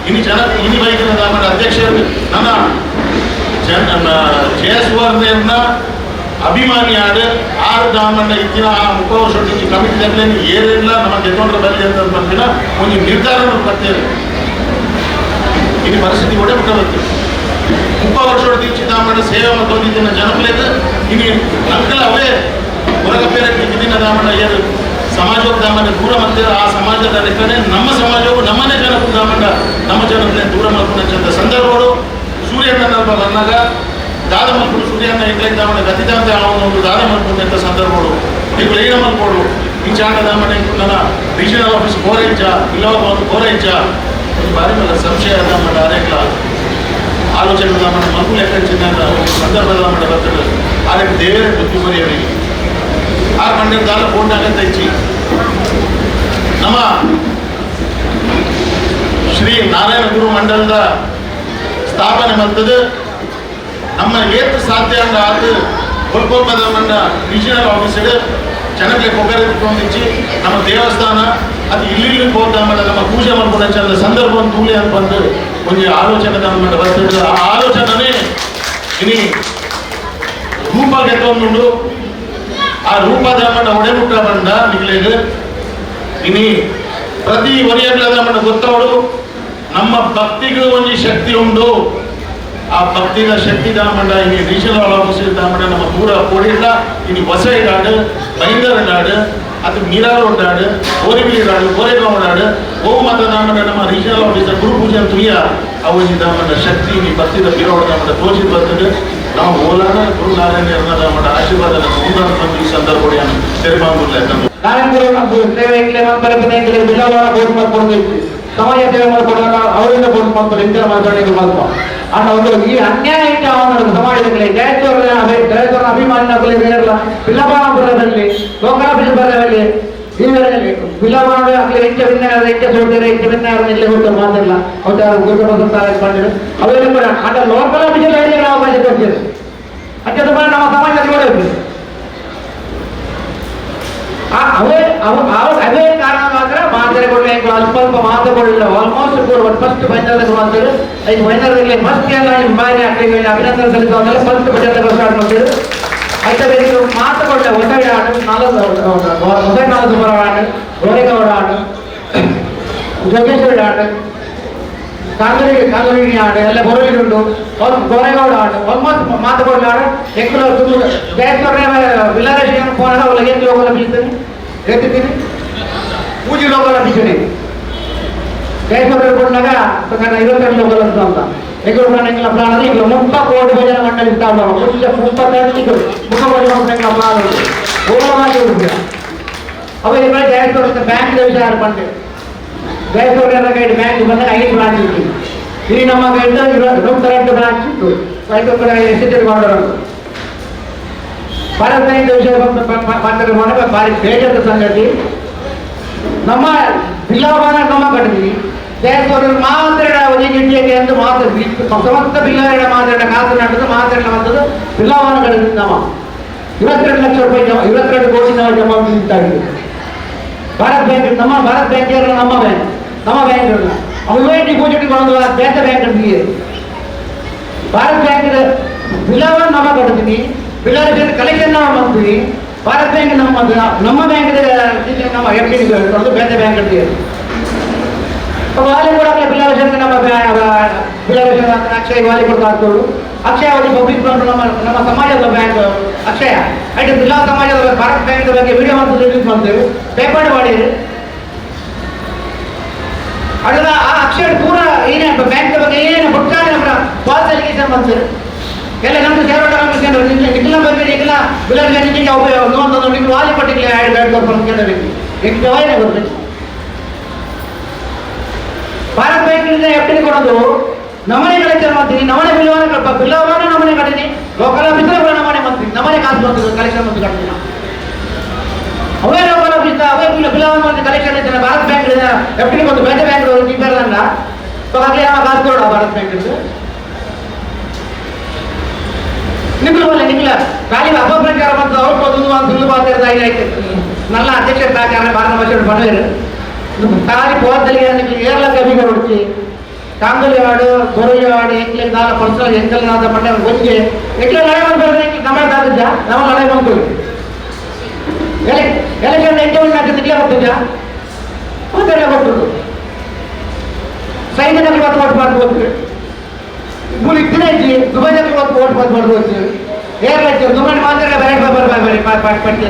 ಇನಿ ಬೈಕಿನ ದಾಮಣ ಅಧ್ಯಕ್ಷರು ನನ್ನ ಜಯಸುವರ್ಣ ಅಭಿಮಾನಿ ಆಡು 6 ದಾಮಣ್ಣ ಇತ್ತಿನ 30 ವರ್ಷದ ದಿಂಚಿ ಕಮಿಟಿ ಏನಿಲ್ಲ ನಮ್ಮ ಗೆದ್ದೊಂಡ್ರ ಬರಲಿ ಅಂತ ಬಂದಿನ ಒಂದು ನಿರ್ಧಾರ ಬರ್ತೇವೆ. ಇನ್ನು ಪರಿಸ್ಥಿತಿ ಒಡೆ ಬಿಟ್ಟು ಬರ್ತೇವೆ. 30 ವರ್ಷದ ದಿಂಚಿ ದಾಮಣ್ಣ ಸೇವೆ ಬಂದಿದ್ದಿನ ಜನಪ್ಲೇದ ಇನ್ನು ಅಂಕಲ್ ಅವೇ ಹೊರಗಪ್ಪೇರ ದಿನ ದಾಮಣ್ಣ ಏನು ಸಮಾಜಕ್ಕೆ ದಾಮಣ್ಣ ದೂರ ಮಾಡ್ತಾರೆ. ಆ ಸಮಾಜದ ಲೆಕ್ಕನೆ ನಮ್ಮ ಸಮಾಜವು ನಮ್ಮನೇ ಜನಕ್ಕೂ ದಾಮಣ್ಣ ನಮ್ಮ ಜನಕ್ಕೆ ದೂರ ಮಾಡ್ಕೊಂಡ ಸಂದರ್ಭಗಳು ಸೂರ್ಯನ ಬಂದಾಗ ದಾದ ಮಲ್ಕೊಂಡು ಸೂರ್ಯನ ಇಟ್ಲಕ್ಕೆ ದಾಮಣ್ಣ ಗತಿದಾಂತ ಒಂದು ದಾದ ಮಲ್ಕೊಂಡಂಥ ಸಂದರ್ಭಗಳು ಈಗ ಲೈನ ಮಲ್ಕೊಡು ಈ ಚಾಂಡ ದಾಮಣ್ಣ ನನ್ನ ರೀಜನಲ್ ಆಫೀಸ್ ಕೋರೈಂಚ ಇಲ್ಲವ ಒಂದು ಕೋರೈಂಚ ಒಂದು ಬಾರಿ ಮೇಲೆ ಸಂಶಯ ದಾಮಣ್ಣ ಅನೇಕ ಆಲೋಚನೆ ದಾಮಣ್ಣ ಮಗು ಲೆಕ್ಕ ಸಂದರ್ಭದ ದಾಮಣ್ಣ ಬರ್ತದೆ. ಅದಕ್ಕೆ ದೇವರೇ ಬುದ್ಧಿ ಬರೆಯವರಿಗೆ ಆ ಕಂಡಿದ್ದಾಲ ಫೋನ್ನಾಗಂತ ಹೆಚ್ಚಿ ನಮ್ಮ ಶ್ರೀ ನಾರಾಯಣ ಗುರು ಮಂಡಲದ ಸ್ಥಾಪನೆ ಮಾಡ್ತದೆ. ನಮ್ಮ ಏತ್ ಸಾಧ್ಯ ಅಂದ ಅದು ಕೊಲ್ಕೊಬ್ಬದ ಮಂಡ ರೀಜನಲ್ ಆಫೀಸರ್ ಜನಕ್ಕೆ ಕೊಬ್ಬರಿಕೊಂದಿಚ್ಚಿ ನಮ್ಮ ದೇವಸ್ಥಾನ ಅದು ಇಲ್ಲಿ ಹೋದ ಆಮೇಲೆ ನಮ್ಮ ಪೂಜೆ ಮಾಡ್ಕೊಂಡ ಚಂದ ಸಂದರ್ಭವನ್ನು ತೂಲಿ ಅಂತ ಬಂದು ಒಂದು ಆಲೋಚನೆ ನಮ್ಮ ಬರ್ತದೆ. ಆ ಆಲೋಚನೆ ಇನಿ ರೂಪ ಗೆದ್ದೊಂದುಂಡು ಆ ರೂಪದ ಮಣ್ಣ ಒಡೆಮುಟ್ಟ ಬಂದ ನಿಗ್ಲೇದು ಇನಿ ಪ್ರತಿ ವರಿಯಗಳದ ಮಣ್ಣ ಗೊತ್ತವಳು ನಮ್ಮ ಭಕ್ತಿಗೂ ಒಂದು ಶಕ್ತಿ ಉಂಟು. ಆ ಭಕ್ತಿದ ಶಕ್ತಿ ದಾಮಂಡ ಇನಿ ರೀಜನಲ್ ಆಫೀಸರ್ ದಾಮಂಡ ನಮ್ಮ ದೂರ ಕೋಡಿಲ್ಲ ಇನಿ ಹೊಸ ಇಡಾಡು ಬೈಂದರ ನಾಡು ಅದು ಮೀರಾರು ನಾಡು ಕೋರಿಬಿಲಿ ನಾಡು ಕೋರೆಗಾಂವ್ ನಾಡು ಓ ಮತ ದಾಮಂಡ ನಮ್ಮ ರೀಜನಲ್ ಆಫೀಸರ್ ಗುರು ಪೂಜೆ ತುಯ್ಯ ಅವಧಿ ದಾಮಂಡ ಶಕ್ತಿ ಇನಿ ಭಕ್ತಿದ ಬೀರೋಡ ದಾಮಂಡ ತೋರಿಸಿ ಬರ್ತದೆ. ನಾವು ಓಲಾನ ಗುರು ನಾರಾಯಣ ದಾಮಂಡ ಆಶೀರ್ವಾದ ನಮ್ಮ ಈ ಸಂದರ್ಭಗಳನ್ನು ತೆರೆಮಾಂಗುಲ್ಲ ಸಮಾಜ ಸೇವೆ ಮಾಡ್ಕೊಂಡಾಗ ಅವರಿಂದ ಬೋರ್ಡ್ ಮಾಡ್ಕೊಂಡು ಇಂತರ ಮಾತಾಡೋದು ಮಾತ್ರ ಅಣ್ಣ ಒಂದು ಈ ಅನ್ಯಾಯ ಇಟ್ಟ ಅವನ ಸಮಾಜದಲ್ಲಿ ಜಯಚೂರನ ಅಭಿಮಾನಿಗಳ ಬೇರೆಲ್ಲ ಪಿಲ್ಲಪಾನಪುರದಲ್ಲಿ ಲೋಕಾಭಿಷೇಕದಲ್ಲಿ ಈವರಲ್ಲಿ ಪಿಲ್ಲಪಾನ ಆಗಲಿ ಹೆಚ್ಚು ವಿನ್ಯಾಸ ಹೆಚ್ಚು ಸೋಟಿದ್ರೆ ಹೆಚ್ಚು ವಿನ್ಯಾಸ ಇಲ್ಲಿ ಹೋಗ್ತಾರೆ ಮಾತಿಲ್ಲ ಅವ್ರು ಗುರುಗಳು ಮಾಡಿದ್ರು ಅವೆಲ್ಲ ಕೂಡ ಅಣ್ಣ ಲೋಕಾಭಿಷೇಕ ನಾವು ಅವಕಾಶ ಕೊಡ್ತೀವಿ ಅಂಚೆ ನಮ್ಮ ಸಮಾಜದಲ್ಲಿ ನೋಡಬೇಕು. ಅದೇ ಕಾರಣ ಮಾತ್ರ ಮಾತ್ರೆಗಳು ಅಲ್ಪ ಅಲ್ಪ ಮಾತುಗಳಿಲ್ಲ ಆಲ್ಮೋಸ್ಟ್ ಕೂಡ ಫಸ್ಟ್ ಫೈನಲ್ ಮಾತಾಡು ಐದು ಫೈನಲ್ಗಳಲ್ಲಿ ಫಸ್ಟ್ ಎಲ್ಲ ಬಾರಿ ಆಗ್ತದೆ ಅಭಿನಂದನೆ ಸಲ್ಲಿಸುವಂತೆಲ್ಲ ಫಸ್ಟ್ ಬಜೆಟ್ ಸ್ಟಾರ್ಟ್ ಮಾಡ್ತಿದ್ರು. ಆಯ್ತಾ ಮಾತುಕೊಂಡ ಹೊಸಗಡೆ ಆಡು ಹೊಸ ಸುಮಾರ ಆಡು ಗೋರೆಗೌಡ ಆಡು ಜೋಗೇಶ್ವರಿ ಆಡು ಕಾಲೂರಿ ಆಡು ಎಲ್ಲ ಬರೋದುಂಟು ಗೋರೆಗೌಡ ಆಡು ಆಲ್ಮೋಸ್ಟ್ ಮಾತುಕೊಂಡ ಆಡು ಎಕ್ಕಲು ಜಯಸ್ವರ ವಿಲಾರೇಶನ್ ಫೋನ್ ಅವಳ ಏನು ಲೋಕಲ ಬೀಳ್ತೀನಿ ಎತ್ತೀನಿ ಪೂಜೆ ಲೋಕಲ ಬೀಳ್ತೀನಿ ಜಯಸ್ವರ ಕೊಟ್ಟಾಗ 22 ಲೋಕಲ್ ಅಂತ ಎಗ್ರು ಪ್ರಾಣಿಗಳ ಪ್ರಾಣ ಈಗ 30 ಕೋಟಿ ಭಜನ ಮಂಡಳಿ ಸ್ಥಾಪನೆ ಮುಂಚೆ 32 ಮುಖಬಡಿ ಮಂಡಳಿಗಳ ಪ್ರಾಣ ಓಲವಾಗಿ ಉಂಟು ಅವಾಗ ಜಯಸ್ವರ ಬ್ಯಾಂಕ್ ವಿಚಾರ ಬಂದೆ ಜಯಸ್ವರ ಗೈಡ್ ಬ್ಯಾಂಕ್ ಬಂದಾಗ 5 ಬ್ರಾಂಚ್ ಇತ್ತು. ಇಲ್ಲಿ ನಮ್ಮ ಗೈಡ್ 22 ಬ್ರಾಂಚ್ ಇತ್ತು. ಎಸ್ಟೇಟ್ ಮಾಡೋರು ಭಾರತ ಬ್ಯಾಂಕ್ ವಿಷಯ ಮಾತಾಡುವಾಗ ಭಾರಿ ಬೇಜಾರದ ಸಂಗತಿ. ನಮ್ಮ ಬಿಲ್ಲಾವನ ನಮ್ಮ ಕಟ್ಟಿದ್ವಿ ಜಯಸ್ವರ ಮಾತ್ರ ಇಂಡಿಯಾಗೆ ಅಂತ ಮಾತ್ರ ಸಮಸ್ತ ಬಿಲ್ಲಾರ ಮಾತಾಡ ಕಾಸು ನಡೆದು ಮಾತಾಡ ಬಂದದ್ದು ಬಿಲ್ಲಾವನ ಕಟ್ಟಿದ್ವಿ. ನಮ್ಮ 22 ಲಕ್ಷ ರೂಪಾಯಿ 22 ಕೋಟಿ ನಾವು ಜಮಾ ಇದ್ದಾಗಿದೆ. ಭಾರತ ಬ್ಯಾಂಕ್ ನಮ್ಮ ಭಾರತ ಬ್ಯಾಂಕ್ ನಮ್ಮ ಬ್ಯಾಂಕ್ ಅವೇ ಡಿಪಾಸಿಟ್ ಮಾಡೋದು ಬೇರೆ ಬ್ಯಾಂಕ್ ಅಂತೀವಿ. ಭಾರತ ಬ್ಯಾಂಕ್ ಬಿಲ್ಲಾವನ್ನ ನಮ್ಮ ಕಟ್ತೀವಿ, ಬಿಲ್ಲಾರ ಕಲೆಕ್ಷನ್ ನಾವು ಮಾಡ್ತೀವಿ. ಭಾರತ ಬ್ಯಾಂಕ್ ನಮ್ಮ ಬ್ಯಾಂಕ್ ನಮ್ಮ ಎಫ್ ಡಿ ಬೇರೆ ಬ್ಯಾಂಕ್ ಅಂತೀವಿ. ವಾಲಿ ಕೂಡ ಬಿಲ್ಲಾರ ನಮ್ಮ ಬಿಲ್ಲಾರ ಅಕ್ಷಯ ವಾಲಿ ಕೊಡ್ತಾ ಆಗ್ತೋಳು ಅಕ್ಷಯ ಅವಧಿ ಪಬ್ಲಿಕ್ ಬ್ಯಾಂಕ್ ನಮ್ಮ ಸಮಾಜದ ಬ್ಯಾಂಕ್ ಅಕ್ಷಯ ಆಯ್ತು ಬಿಲ್ಲಾ ಸಮಾಜದ ಭಾರತ ಬ್ಯಾಂಕ್ ಬಗ್ಗೆ ವಿಡಿಯೋ ಮಾಡ್ತೀವಿ, ಪೇಪರ್ ಮಾಡಿರಿ ಅದನ್ನ ಅಕ್ಷರ ಪೂರ ಏನೇ ಬ್ಯಾಂಕ್ ಬಗ್ಗೆ ಏನು ಬುಟ್ಟಾನೆ ಫಾಲ್ಸ್ ಅಲಿಗೇಷನ್ ಬಂತು ಎಲ್ಲ ನಮ್ದು ಸೇರೋಟ ನಿಖಿಲ ಬಗ್ಗೆ ನಿಖಿಲ ಬಿಲರ್ ಗಂಜಿಗೆ ನೋಡ್ಕೊಂಡು ನಿಖಿಲ ವಾಲಿ ಪಟ್ಟಿಗೆ ಆಡ್ ಕೊಡ್ಕೊಂಡು ಕೇಳಬೇಕು ಎಷ್ಟು ವಾಯನೆ ಬರ್ತದೆ ಭಾರತ್ ಬ್ಯಾಂಕಿನಿಂದ ಎಫ್ಡಿ ಕೊಡೋದು ನಮನೆ ಕಲೆಕ್ಷನ್ ಮಾಡ್ತೀನಿ ನಮನೆ ಬಿಲ್ಲವನ್ನ ನಮನೆ ಕಟ್ಟಿನಿ ಲೋಕಲ್ ಆಫೀಸರ್ ಕೂಡ ನಮನೆ ಮಾಡ್ತೀನಿ ನಮನೆ ಕಾಸು ಮಾಡ್ತೀವಿ ಕಲೆಕ್ಷನ್ ಮಾಡ್ತೀವಿ ಕಟ್ತೀನಿ ಅವೇ ಲೋಕಲ್ ಆಫೀಸ್ ಅವೇ ಬಿಲ್ಲವನ್ನ ಮಾಡ್ತೀನಿ ಕಲೆಕ್ಷನ್ ಇದ್ದಾನೆ ಭಾರತ್ ಬ್ಯಾಂಕ್ ಎಫ್ಡಿ ಬಂದು ಬೇರೆ ಬ್ಯಾಂಕ್ ಇದ್ದಾರಲ್ಲ ಹಾಗೆ ನಾವು ಕಾಸು ಕೊಡೋಣ ಭಾರತ್ ಬ್ಯಾಂಕ್ ನಿಖಿಲ ಖಾಲಿ ಅಪಪ್ರಚಾರ ಬಂದು ಅವ್ರು ಬಂದು ಒಂದು ಸುಳ್ಳು ಮಾತಾಡ್ತಾ ಆಯ್ತು நல்ல அத்தியட்சர் தாக்கார பாரத வருஷம் பண்ணுவாரு தாரி போதலிಗೆ ಏರ್ಲ ಕವಿಗ ಹೊಡ್ತಿ ಕಾಂಗಲಿ ಹಾಡು ಕೊರಯ್ಯ ಹಾಡು ಎಂಕ್ಲೆ ದಾಲ ಪರ್ಸನಲ್ ಎಂಕಲ್ನಾದ ಪಂಡ ಒಂಜೆ ಎಂಕ್ಲೆ ಲಳೆ ಬಂದ್ರೆ ನಮ್ಮ ದಾದಜ ನಮ್ಮ ಲಳೆ ಬಂದು ಎಲೆಕ್ಷನ್ ಎಂಕಲ್ ನಾಟ ನಿಕ್ಲೆ ಬರ್ತದ ಮಾತಾಡ ಕೊಟ್ಟರು ಸೈನ್ಯದಲ್ಲಿ ಓಟ್ ಮಾಡ್ಬೋದು ಮೂಲಿ ತಿನ್ನೈತಿ ದುಬೈದಲ್ಲಿ ಓಟ್ ಮಾಡ್ಬೋದು ಏರ್ಲ ದುಬೈ ಮಾತಾಡ ಬೇರೆ ಪಡ್ತಾರೆ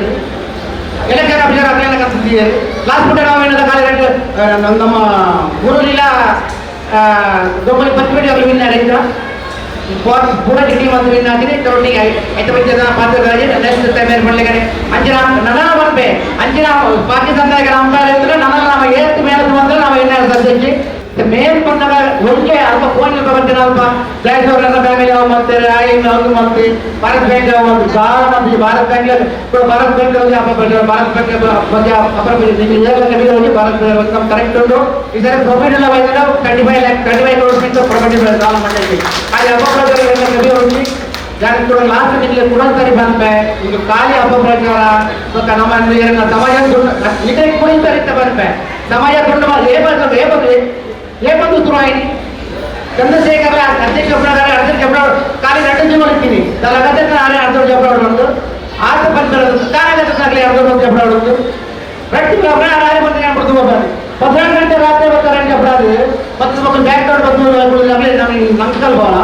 ಎಲೆಕ್ಷನ್ ಆಫೀಸರ್ ಅದನ್ನೆಲ್ಲ ಕಲ್ತಿದ್ದೀವಿ ಲಾಸ್ಟ್ ಬಿಟ್ಟೆ ನಾವು ಏನದ ಕಾಲೇಜ್ ನಮ್ಮ ಊರಲ್ಲಿಲ್ಲ ದೊಂಬಲಿ ಪತ್ರಿಕೆ ಅವರು ವಿನ್ ಆಡಿದ್ರು ಪೂರ ಡಿಗ್ರಿ ಮತ್ತು ವಿನ್ ಆಗಿದೆ ಟೊಟ್ಟಿಗೆ ಐತ ಬಚ್ಚದ ಪಾತ್ರರಾಗಿ ನೆಕ್ಸ್ಟ್ ಟೈಮ್ ಏನು ಮಾಡಲಿಕ್ಕೆ ಅಂಜಿನ ನನ್ನ ಬರ್ಬೇ ಅಂಜಿನ ಪಾಕಿಸ್ತಾನದಾಗ ಅಂಬಾರ ಇದ್ರೆ ನನ್ನ ನಾವು ಏತ್ತು ಮೇಲೆ ಬಂದ್ರೆ ನಾವು ಏನಾದ್ರು ಸದ್ಯಕ್ಕೆ ಮೇನ್ ಬಂದಾಗ ಒಳ್ಳೆ ಅಲ್ಪ ಫೋನ್ ಬಂದಿನ ಅಲ್ಪ ಫ್ಲಾಟ್ ಅವರೆಲ್ಲ ಫ್ಯಾಮಿಲಿ ಅವು ಮಾಡ್ತಾರೆ ಅವ್ರು ಮಾಡ್ತೀವಿ ಭಾರತ್ ಬ್ಯಾಂಕ್ ಒಂದು ಸಾಲ ಮಾಡ್ತೀವಿ Bharat bank Bharat bank Bharat bank ಬಗ್ಗೆ ಅಪರ ನಿಮಗೆ ಏರ್ಲ ಹೋಗಿ ಭಾರತ್ ನಮ್ಮ ಕರೆಕ್ಟ್ ಉಂಟು ಈ ಸರಿ ಪ್ರಾಫಿಟ್ ಎಲ್ಲ ಬೈದ್ರೆ 35 crores ಪ್ರಾಫಿಟ್ ಸಾಲ ಮಾಡಿದ್ವಿ ಹಾಗೆ ಅಪಪ್ರಚಾರ ಕಮ್ಮಿ ಹೋಗಿ ಯಾಕೆ ಕೂಡ ಲಾಸ್ಟ್ ನಿಮಗೆ ಕೂಡ ಸರಿ ಬಂದೆ ಈಗ ಖಾಲಿ ಅಪಪ್ರಚಾರ ನಮ್ಮ ಸಮಾಜ ನಿಮಗೆ ಕುಣಿತ ಬಂದೆ ಸಮಾಜ ದುಡ್ಡು ఏ బంధుత్వం ఆయన చంద్రశేఖర్ అధ్యక్ష చెప్పినారు అర్థం చెప్పాడు కానీ రెండు జీవోలు ఇచ్చింది దాని అగత్యంగా ఆయన అర్థం చెప్పాడు ఉండదు ఆశ పరిస్థితులు కార్యకర్తలు అర్థం చెప్పాడు ఉండదు ప్రతి రాజమండ్రి కనపడుతుంది 14 గంటల రాత్రి వస్తారని చెప్పాడు ಮತ್ತು ఒక ಬ್ಯಾಕ್ ಡೋರ್ ಬಂದು ನಂಕಲ್ ಬಾಳ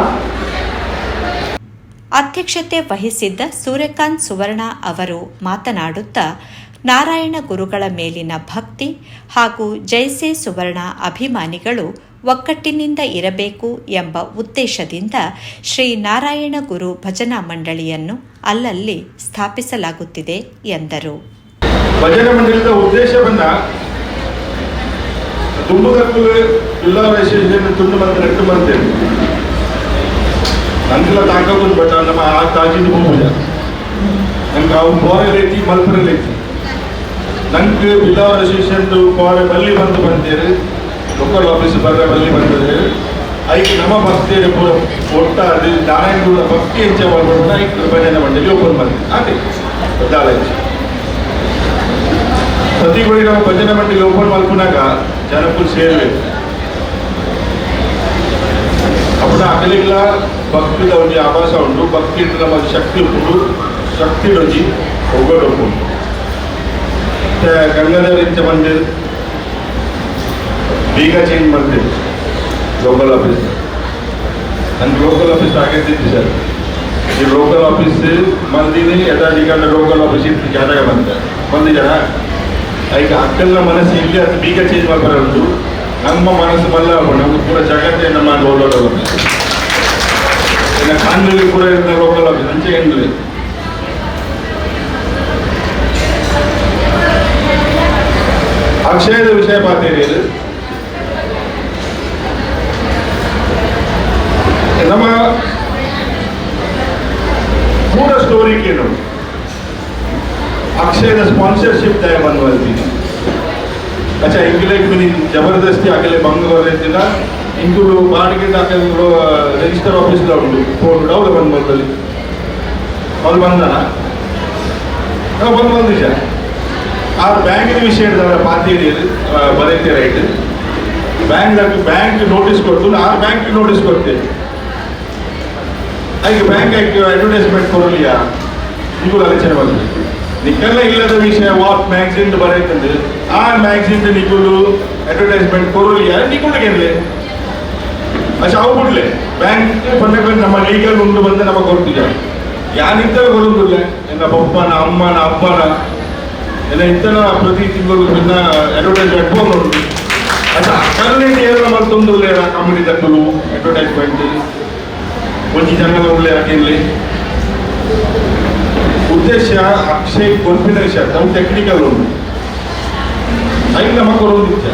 ಅಧ್ಯಕ್ಷತೆ ವಹಿಸಿದ್ದ ಸೂರ್ಯಕಾಂತ್ ಸುವರ್ಣ ಅವರು ಮಾತನಾಡುತ್ತಾ ನಾರಾಯಣ ಗುರುಗಳ ಮೇಲಿನ ಭಕ್ತಿ ಹಾಗೂ ಜೈಸೆ ಸುವರ್ಣ ಅಭಿಮಾನಿಗಳು ಒಕ್ಕಟ್ಟಿನಿಂದ ಇರಬೇಕು ಎಂಬ ಉದ್ದೇಶದಿಂದ ಶ್ರೀ ನಾರಾಯಣ ಗುರು ಭಜನಾ ಮಂಡಳಿಯನ್ನು ಅಲ್ಲಲ್ಲಿ ಸ್ಥಾಪಿಸಲಾಗುತ್ತಿದೆ ಎಂದರು. ಭಜನಾ ಮಂಡಳಿಯ ಉದ್ದೇಶವನ್ನ ದುಂಬುಗಟ್ಟು ಜಿಲ್ಲಾ ಅಸೋಸಿಯೇಷನ್ ತುಂಡು ಮಂತ್ರ 8 ಮಂದಿ ಅಂಕಲ ತಾಕತ್ತು ಬಟ್ ನಮ್ಮ ಆ ತಾಜಿದು ಭೂಮಿಯ ನಂಗೆ ಅವು ಬೋರಲೈತಿ ಮಲ್ಪರಲೈತಿ ನಂಗೆ ಜಿಲ್ಲಾ ಅಸೋಸಿಯೇಷನ್ ಬೋರ ಬಲ್ಲಿ ಬಂದಿರು ಲೋಕಲ್ ಆಫೀಸ್ ಬರ್ರೆ ಬಲ್ಲಿ ಬಂದಿದೆ ಐದು ನಮ್ಮ ಭಕ್ತಿಯ ಪೂರ ಒಟ್ಟಾರೆ ನಾರಾಯಣಗೌಡ ಭಕ್ತಿ ಹೆಚ್ಚೆ ಮಾಡ್ಕೊಂಡು ಐದು ಭಜನಾ ಮಂಡಳಿ ಓಪನ್ ಮಾಡಿದೆ ಅದೇ ದಾಳಂಚ ಸತಿಗಳು ನಾವು ಭಜನಾ ಮಂಡಳಿ ಓಪನ್ ಮಾಡ್ಕೊಂಡಾಗ ಜನಕ್ಕೂ ಸೇರಬೇಕು ಅప్పుడు ಅಕಲಿಲ್ಲ ಭಕ್ತಿದ ಒಂದು ಆಭಾಸ ಉಂಟು ಭಕ್ತಿ ನಮ್ಮ ಶಕ್ತಿ ಉಂಟು ಶಕ್ತಿ ರುಚಿ ಒಗ್ಗಟ್ಟು ಉಂಟು ಗಂಗಾಧರಿಂಚ ಮಂದಿರ ಬೀಗ ಚೇಂಜ್ ಮಾಡ್ತೀವಿ ಲೋಕಲ್ ಆಫೀಸ್ ನನಗೆ ಲೋಕಲ್ ಆಫೀಸ್ ಆಗೈತಿತ್ತು ಸರ್ ಈ ಲೋಕಲ್ ಆಫೀಸ್ ಮಂದಿನಿ ಯಥಾಧಿಕಾರ ಲೋಕಲ್ ಆಫೀಸ್ ಇತ್ತು ಜಾಗ ಬಂದು ಜನ ಈಗ ಅಕ್ಕನ ಮನಸ್ಸು ಇಲ್ಲಿ ಅದು ಬೀಗ ಚೇಂಜ್ ಮಾಡ್ಬಾರದು ನಮ್ಮ ಮನಸ್ಸು ಮಲ್ಲ ನಮ್ಗೆ ಪೂರ ಜಗತ್ತೇ ನಮ್ಮ ಲೋಕಲ್ ಆಫೀಸ್ ಇನ್ನು ಕಾಂಗ್ರೆಸ್ ಕೂಡ ಇರುತ್ತೆ ಲೋಕಲ್ ಆಫೀಸ್ ಅಂಚೆ ಏನಿಲ್ಲ ಅಕ್ಷಯದ ವಿಷಯ ಮಾತೇರಿ ನಮ್ಮ ಪೂರ ಸ್ಟೋರಿ ಕೇಳು ಅಕ್ಷಯದ ಸ್ಪಾನ್ಸರ್ಶಿಪ್ ದಯ ಬಂದ್ವಲ್ತೀನಿ अच्छा इंगले जबरदस्ती अगले बंग बरदिन इंकु बाडिगे दाखले रजिस्टर ऑफिस लो उंटु फोन डौल बंदली मल बंदना बंद निज आ बैंक विषय पार्टी बरैते रईट बैंक नोटिस कोट्टु आ बैंक नोटिस कोट्टे आई बैंक अड्वर्टैस्मेंट कोरलिया इंकु आलोचने बंद निकल इಲ್ಲದ ವಿಷಯ ವಾಟ್ ಮ್ಯಾಗಝಿನ್ ಬರೆಯುತ್ತದೆ ಆ ಮ್ಯಾಗಝಿನ್ ನಿಕುಲು ಅಡ್ವರ್ಟೈಸ್ಮೆಂಟ್ ಕೊರಲಿಯಾ ನಿಕುಲಿಗೆ ಅಚ್ಚಾ ಅವು ಬಿಡ್ಲೆ ಬ್ಯಾಂಕ್ ಪನ್ನಕ ನಮ್ಮ ಲೀಗಲ್ ಉಂಟು ಬಂದು ನಮಗೆ ಕೊಡ್ತಿದ್ದ ಯಾನಿಂತ ಕೊಡುವುದಿಲ್ಲ ನನ್ನ ಪಪ್ಪನ ಅಮ್ಮನ ಅಪ್ಪನ ಎಲ್ಲ ಇಂತನ ಪ್ರತಿ ತಿಂಗಳು ಅಡ್ವರ್ಟೈಸ್ಮೆಂಟ್ ಉಂಟು ಕನ್ನಡ ಏನ ಮತ್ತೊಂದು ಕಾಮಿಡಿ ತಕ್ಕಲು ಅಡ್ವರ್ಟೈಸ್ಮೆಂಟ್ ಒಂಜಿ ಜನಗಳ ಒಳ್ಳೆ ಆಗಿರಲಿ ಉದ್ದೇಶ ಅಕ್ಷಯ್ ಕೊರ್ಪಿನ ವಿಷಯ ನಾವು ಟೆಕ್ನಿಕಲ್ ಉಂಟು ಐದು ನಮ್ಮ ಕೊರೊಂದಿದ್ದ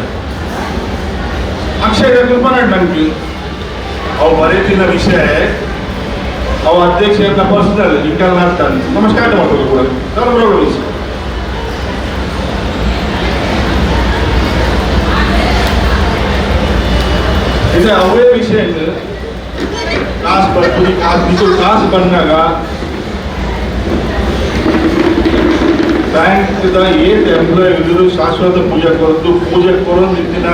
ಅಕ್ಷಯ್ ಕಲ್ಪನಾ ನನಗೆ ಅವು ಬರೀತಿನ ವಿಷಯ ಅವ ಅಧ್ಯಕ್ಷ ಪರ್ಸನಲ್ ಇಂಕಲ್ ಆಗ್ತಾನೆ ನಮಸ್ಕಾರ ಮಾಡೋದು ಕೂಡ ನಾನು ಇದು ಅವೇ ವಿಷಯ ಕಾಸು ಬರ್ತದೆ ಕಾಸು ಬಂದಾಗ ಬ್ಯಾಂಕ್ದ ಏಟ್ ಎಂಪ್ಲಾಯ್ ಇದ್ರು ಶಾಶ್ವತ ಪೂಜೆ ಕೊರೊಂದಿತ್ತಿನ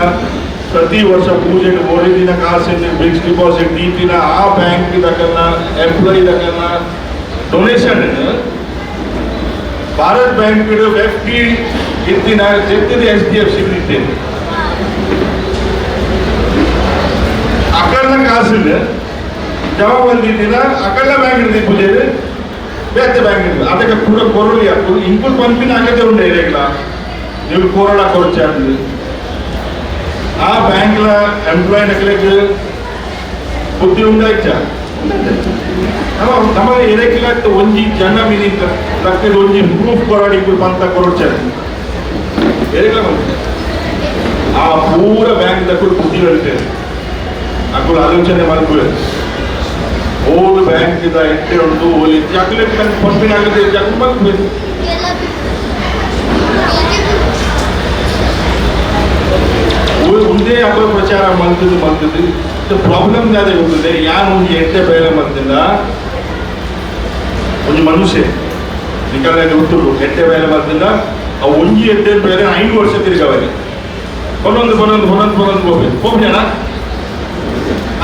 ಪ್ರತಿ ವರ್ಷ ಪೂಜೆಗೆ ಓಡಿದಿನ ಕಾಸಿನ ಫಿಕ್ಸ್ ಡಿಪಾಸಿಟ್ ದೀತಿನ ಆ ಬ್ಯಾಂಕ್ ದಕ್ಕನ್ನ ಎಂಪ್ಲಾಯ್ ದಕ್ಕನ್ನ ಡೊನೇಷನ್ ಭಾರತ್ ಬ್ಯಾಂಕ್ FD ಇತ್ತಿನ ಜೆತ್ತಿದ HDFC ಇತ್ತೇನೆ ಅಕಲ್ನ ಕಾಸಿನ ಜಮಾ ಬಂದಿದ್ದಿನ ಅಕಲ್ನ ಬ್ಯಾಂಕ್ ಇರ್ತಿ ಪೂಜೆ ಬೇರೆ ಬ್ಯಾಂಕ್ ಇರ್ಲಿ ಅದಕ್ಕೆ ಕೂಡ ಕೊರಲಿ ಇಂಪುಲ್ ಪಂಪಿನ ಆಗದೆ ಉಂಟೆ ಇರಲಿಲ್ಲ ನೀವು ಕೋರಳ ಕೊರಚೆ ಅಂದು ಆ ಬ್ಯಾಂಕ್ಲ ಎಂಪ್ಲಾಯ್ ನಕಲಿಗೆ ಬುದ್ಧಿ ಉಂಟಾಯ್ತ ನಮ್ಮ ಇರಕ್ಕಿಲ್ಲ ಒಂಜಿ ಜನ ಮೀನಿಂದ ಲಕ್ಕದ ಒಂಜಿ ಪ್ರೂಫ್ ಕೊರಡಿ ಪಂತ ಕೊರಚೆ ಇರಲಿಲ್ಲ ಆ ಪೂರ ಬ್ಯಾಂಕ್ ತಕ್ಕ ಬುದ್ಧಿ ಹೇಳ್ತೇವೆ ಅಕ್ಕಳು ಆಲೋಚನೆ ಮಾಡ್ಕೊಳ್ಳಿ ಓಲ್ಡ್ ಬ್ಯಾಂಕ್ ಇದ ಎಂಟೆ ಉಂಟು ಓಲಿ ಚಾಕ್ಲೇಟ್ ಬ್ಯಾಂಕ್ ಪಂಪಿನ ಆಗದೆ ಜಗ್ ಮಾಡ್ಬೇಕು ಒಂದೇ ಅಪಪ್ರಚಾರ ಮಾಡ್ತಿದ್ದು ಪ್ರಾಬ್ಲಮ್ ಯಾವ್ದು ಹೋಗ್ತದೆ ಯಾರು ಒಂದು ಎಂಟೆ ಬೇರೆ ಮಾಡ್ತಿಲ್ಲ ಒಂದು ಮನುಷ್ಯ ನಿಕಲ ಗೊತ್ತು ಎಂಟೆ ಬೇರೆ ಮಾಡ್ತಿಲ್ಲ ಆ ಒಂಜಿ ಎಂಟೆ ಬೇರೆ 5 ವರ್ಷ ತಿರುಗವಲ್ಲಿ ಒಂದೊಂದು ಹೋಗ್ಬೇಡ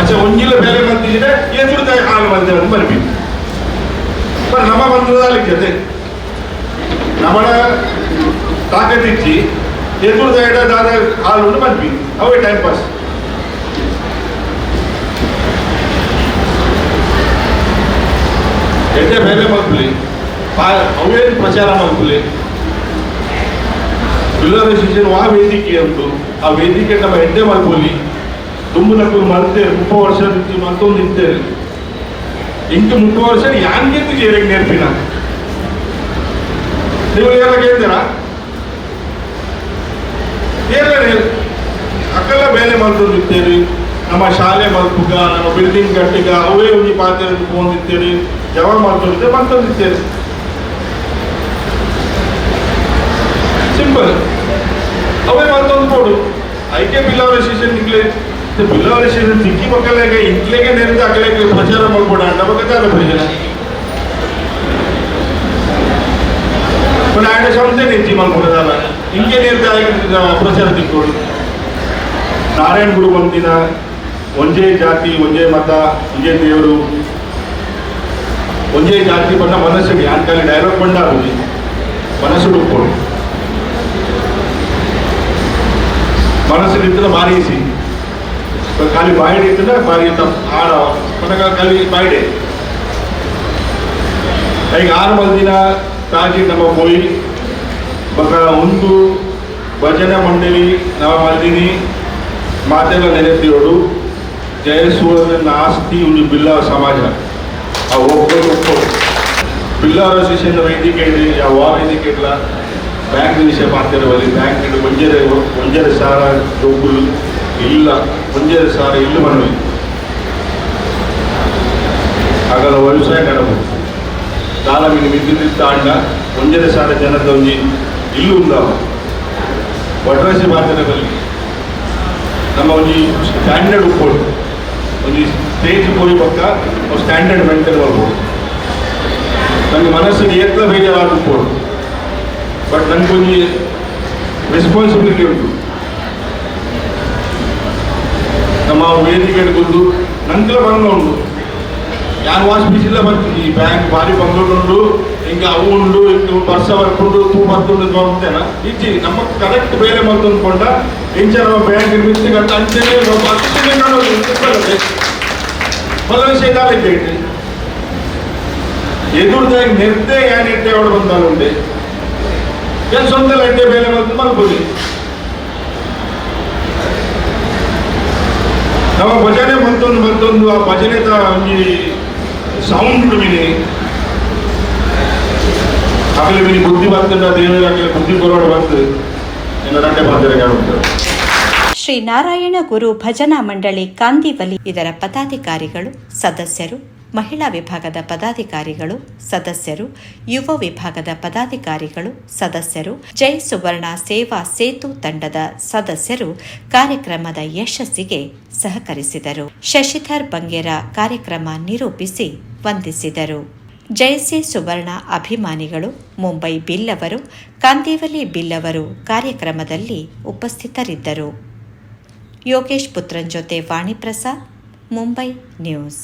ಅಚ್ಚಾ ಒಂಜಿಲ್ಲ ಬೇರೆ ಮಾಡ್ತಿದ್ರೆ ಎದುರುದ ಹಾಲು ಮಾಡ್ತೇವೆ ಅಂತ ಬರ್ಬೇಕು ಬಟ್ ನಮ್ಮ ಬಂದದ ಜೊತೆ ನಮ್ಮಳ ತಾಕತ್ತಿಚ್ಚಿ ಎದುರುದ ಇಡದಾದ ಹಾಲು ಬರ್ಬಿ ಅವೇ ಟೈಮ್ ಪಾಸ್ ಎಡ್ಡೆ ಬೇರೆ ಮಲ್ಪಲಿ ಅವೇ ಪ್ರಚಾರ ಮಲ್ಪಲಿ ಬಿಲ್ಲರ ಶಿಕ್ಷಣ ಆ ವೇದಿಕೆ ಉಂಟು ಆ ವೇದಿಕೆ ನಮ್ಮ ಎಡ್ಡೆ ಮಲ್ಪಲಿ ತುಂಬನಕ್ಕೂ ಮಲ್ತೇವೆ 30 ವರ್ಷ ಮತ್ತೊಂದು ಇರ್ತೇವೆ ಇಂಕ 30 ವರ್ಷ ಯಾಂಗೆಂದು ಜೇರಿಗೆ ನೆನಪಿನ ನೀವು ಎಲ್ಲ ಕೇಳ್ತೀರಾ ಅಕ್ಕಲ್ಲ ಬೇಲೆ ಮಲ್ತೊಂದು ಇರ್ತೇವೆ ನಮ್ಮ ಶಾಲೆ ಮಲ್ಪುಗ ನಮ್ಮ ಬಿಲ್ಡಿಂಗ್ ಕಟ್ಟಿಗ ಅವೇ ಒಂದು ಪಾತ್ರೆ ತಗೊಂಡಿರ್ತೇವೆ ಜವ ಮಲ್ತೊಂದಿದ್ದೆ ಮತ್ತೊಂದಿರ್ತೇವೆ ಸಿಂಪಲ್ ಅವೇ ಮತ್ತೊಂದು ಕೊಡು ಐಕೆ ಬಿಲ್ಲವರ ಶಿಕ್ಷಣ ನಿಕ್ಲೆ ಬಿಲ್ಲವರ ಶಿಕ್ಷಣ ಸಿಕ್ಕಿ ಮಕ್ಕಳಿಗೆ ಇಂಟ್ಲೆಗೆ ನೆರೆದ ಅಕ್ಕಳಿಗೆ ಪ್ರಚಾರ ಮಾಡ್ಬೋಣ ಅಂತ ಬಗ್ಗೆ ಪ್ರಯೋಜನ ಆಯ್ನ ಸಂಸ್ಥೆ ನಿಂತಿ ಮಾಡ್ಬೋದಲ್ಲ ಹಿಂಗೆ ನಿರ್ಧಾರ ಪ್ರಚಾರ ತಿಕ್ಕೋಡು ನಾರಾಯಣ ಗುರು ಬಂದಿನ ಒಂದೇ ಜಾತಿ ಒಂದೇ ಮತ ಒಂದೇ ದೇವರು ಒಂದೇ ಜಾತಿ ಬಣ್ಣ ಮನಸ್ಸಿಗೆ ಯಾನ್ ಕಾಲಿ ಡೈಲಾಗ್ ಬಂದಾಗುದು ಮನಸ್ಸು ಉಟ್ಕೊಡು ಮನಸ್ಸಿನಿಂದ ಮಾರಿಸಿ ಖಾಲಿ ಬಾಯಿಡೆ ಇದ್ರೆ ಬಾರಿ ಆಡ ಮನಗ ಖಾಲಿ ಬಾಯಿಡೆ ಈಗ 6 ದಿನ ತಾಜಿ ನಮ್ಮ ಹೋಯಿ ಬಕ ಒಂದು ಭಜನೆ ಮಂಡಳಿ ನಾವು ಮಲ್ದಿನಿ ಮಾತೆಲ್ಲ ನೆನೆದಿರೋಡು ಜಯಸೂರನ ಆಸ್ತಿ ಒಂದು ಬಿಲ್ಲವ ಸಮಾಜ ಆ ಒಬ್ಬರು ಬಿಲ್ಲವರ ಶಿಷ್ಯನ ವೇದಿಕೆ ಇದೆ ಯಾವ ವೇದಿಕೆ ಇಲ್ಲ ಬ್ಯಾಂಕ್ ವಿಷಯ ಮಾತಾಡುವಲ್ಲಿ ಬ್ಯಾಂಕ್ ಒಂಜರ ಸಾರ ಡೊಬ್ಬುಲು ಇಲ್ಲ ಒಂಜರ ಸಾರ ಇಲ್ಲು ಮನವಿ ಆಗಲ್ಲ ವ್ಯವಸಾಯ ನಡಬಹುದು ಸಾಲ ಮೀನು ಮಿದ್ದಿದ್ದ ಅಂಡ ಒಂಜರ ಸಾರ ಜನದ ಒಂಜಿ ಇಲ್ಲು ಉಂದಾವ ಒಡ್ರಸಿ ಮಾತಾಡಬಲ್ಲಿ ನಮ್ಮ ಒಂದು ಸ್ಟ್ಯಾಂಡರ್ಡ್ ಉಪ್ಪೋಡು ಒಂದು ಸ್ಟೇಜ್ ಹೋಗಿ ಪಕ್ಕ ಸ್ಟ್ಯಾಂಡರ್ಡ್ ಮೇಂಟೈನ್ ಮಾಡ್ಬೋದು ನನಗೆ ಮನಸ್ಸಿಗೆ ಎತ್ತ ಬೇಜಾರಾದ ಉಪ್ಪೋಡು ಬಟ್ ನನಗೊಂದು ರೆಸ್ಪಾನ್ಸಿಬಿಲಿಟಿ ಉಂಟು ನಮ್ಮ ವೇದಿಕೆ ಬಂದು ನಂತರ ಬಂಗ ಉಂಟು ಯಾರು ವಾಶ್ ಬೀಸಿಲ್ಲ ಬರ್ತೀನಿ ಈ ಬ್ಯಾಂಕ್ ಭಾರಿ ಬಂಗಳು ಉಂಡು ಹಿಂಗೆ ಅವು ಉಂಡು ಹಿಂಗೆ ವರ್ಷ ಬರ್ಕೊಂಡು ತೂ ಮತ್ತೊಂದು ಅಂತೇನ ಇಜ್ಜಿ ನಮ್ಮ ಕರೆಕ್ಟ್ ಬೇರೆ ಮತ್ತೊಂದ್ಕೊಂಡ ಇಂಚ ನಮ್ಮ ಬ್ಯಾಂಕ್ ಮಿಸ್ಟಿಗೆ ಅಂತ ಅಂಚನೆ ಅಷ್ಟೇ ಕಾಣೋದು ಮೊದಲ ವಿಷಯ ಇದಾಗೈತೆ ಎದುರ್ದಾಗ ನಿರ್ದೆ ಯಾನ್ ಎಟ್ಟೆ ಅವಳು ಬಂದಾಲುಂಡೆ ಏನು ಸ್ವಂತ ಎಟ್ಟೆ ಬೇರೆ ಬಂದು ಮಲ್ಬೋದು ನಾವು ಭಜನೆ ಮತ್ತೊಂದು ಆ ಭಜನೆದ ಒಂಜಿ ಸೌಂಡ್ ಮಿನಿ ಆಗಲೇ ಮಿನಿ ಬುದ್ಧಿ ಬರ್ತದ ದೇವರ ಬುದ್ಧಿ ಬರೋಡು ಬಂತು ಇನ್ನೊಂದೇ ಬಂದರೆ ಹೇಳುತ್ತಾರೆ. ಶ್ರೀ ನಾರಾಯಣ ಗುರು ಭಜನಾ ಮಂಡಳಿ ಕಾಂದಿವಲಿ ಇದರ ಪದಾಧಿಕಾರಿಗಳು, ಸದಸ್ಯರು, ಮಹಿಳಾ ವಿಭಾಗದ ಪದಾಧಿಕಾರಿಗಳು, ಸದಸ್ಯರು, ಯುವ ವಿಭಾಗದ ಪದಾಧಿಕಾರಿಗಳು, ಸದಸ್ಯರು, ಜೈ ಸುವರ್ಣ ಸೇವಾ ಸೇತು ತಂಡದ ಸದಸ್ಯರು ಕಾರ್ಯಕ್ರಮದ ಯಶಸ್ಸಿಗೆ ಸಹಕರಿಸಿದರು. ಶಶಿಧರ್ ಬಂಗೇರ ಕಾರ್ಯಕ್ರಮ ನಿರೂಪಿಸಿ ವಂದಿಸಿದರು. ಜಯಸಿ ಸುವರ್ಣ ಅಭಿಮಾನಿಗಳು, ಮುಂಬೈ ಬಿಲ್ಲವರು, ಕಾಂದಿವಲಿ ಬಿಲ್ಲವರು ಕಾರ್ಯಕ್ರಮದಲ್ಲಿ ಉಪಸ್ಥಿತರಿದ್ದರು. ಯೋಗೇಶ್ ಪುತ್ರನ್ ಜೊತೆ ವಾಣಿ ಪ್ರಸಾದ್, ಮುಂಬೈ ನ್ಯೂಸ್.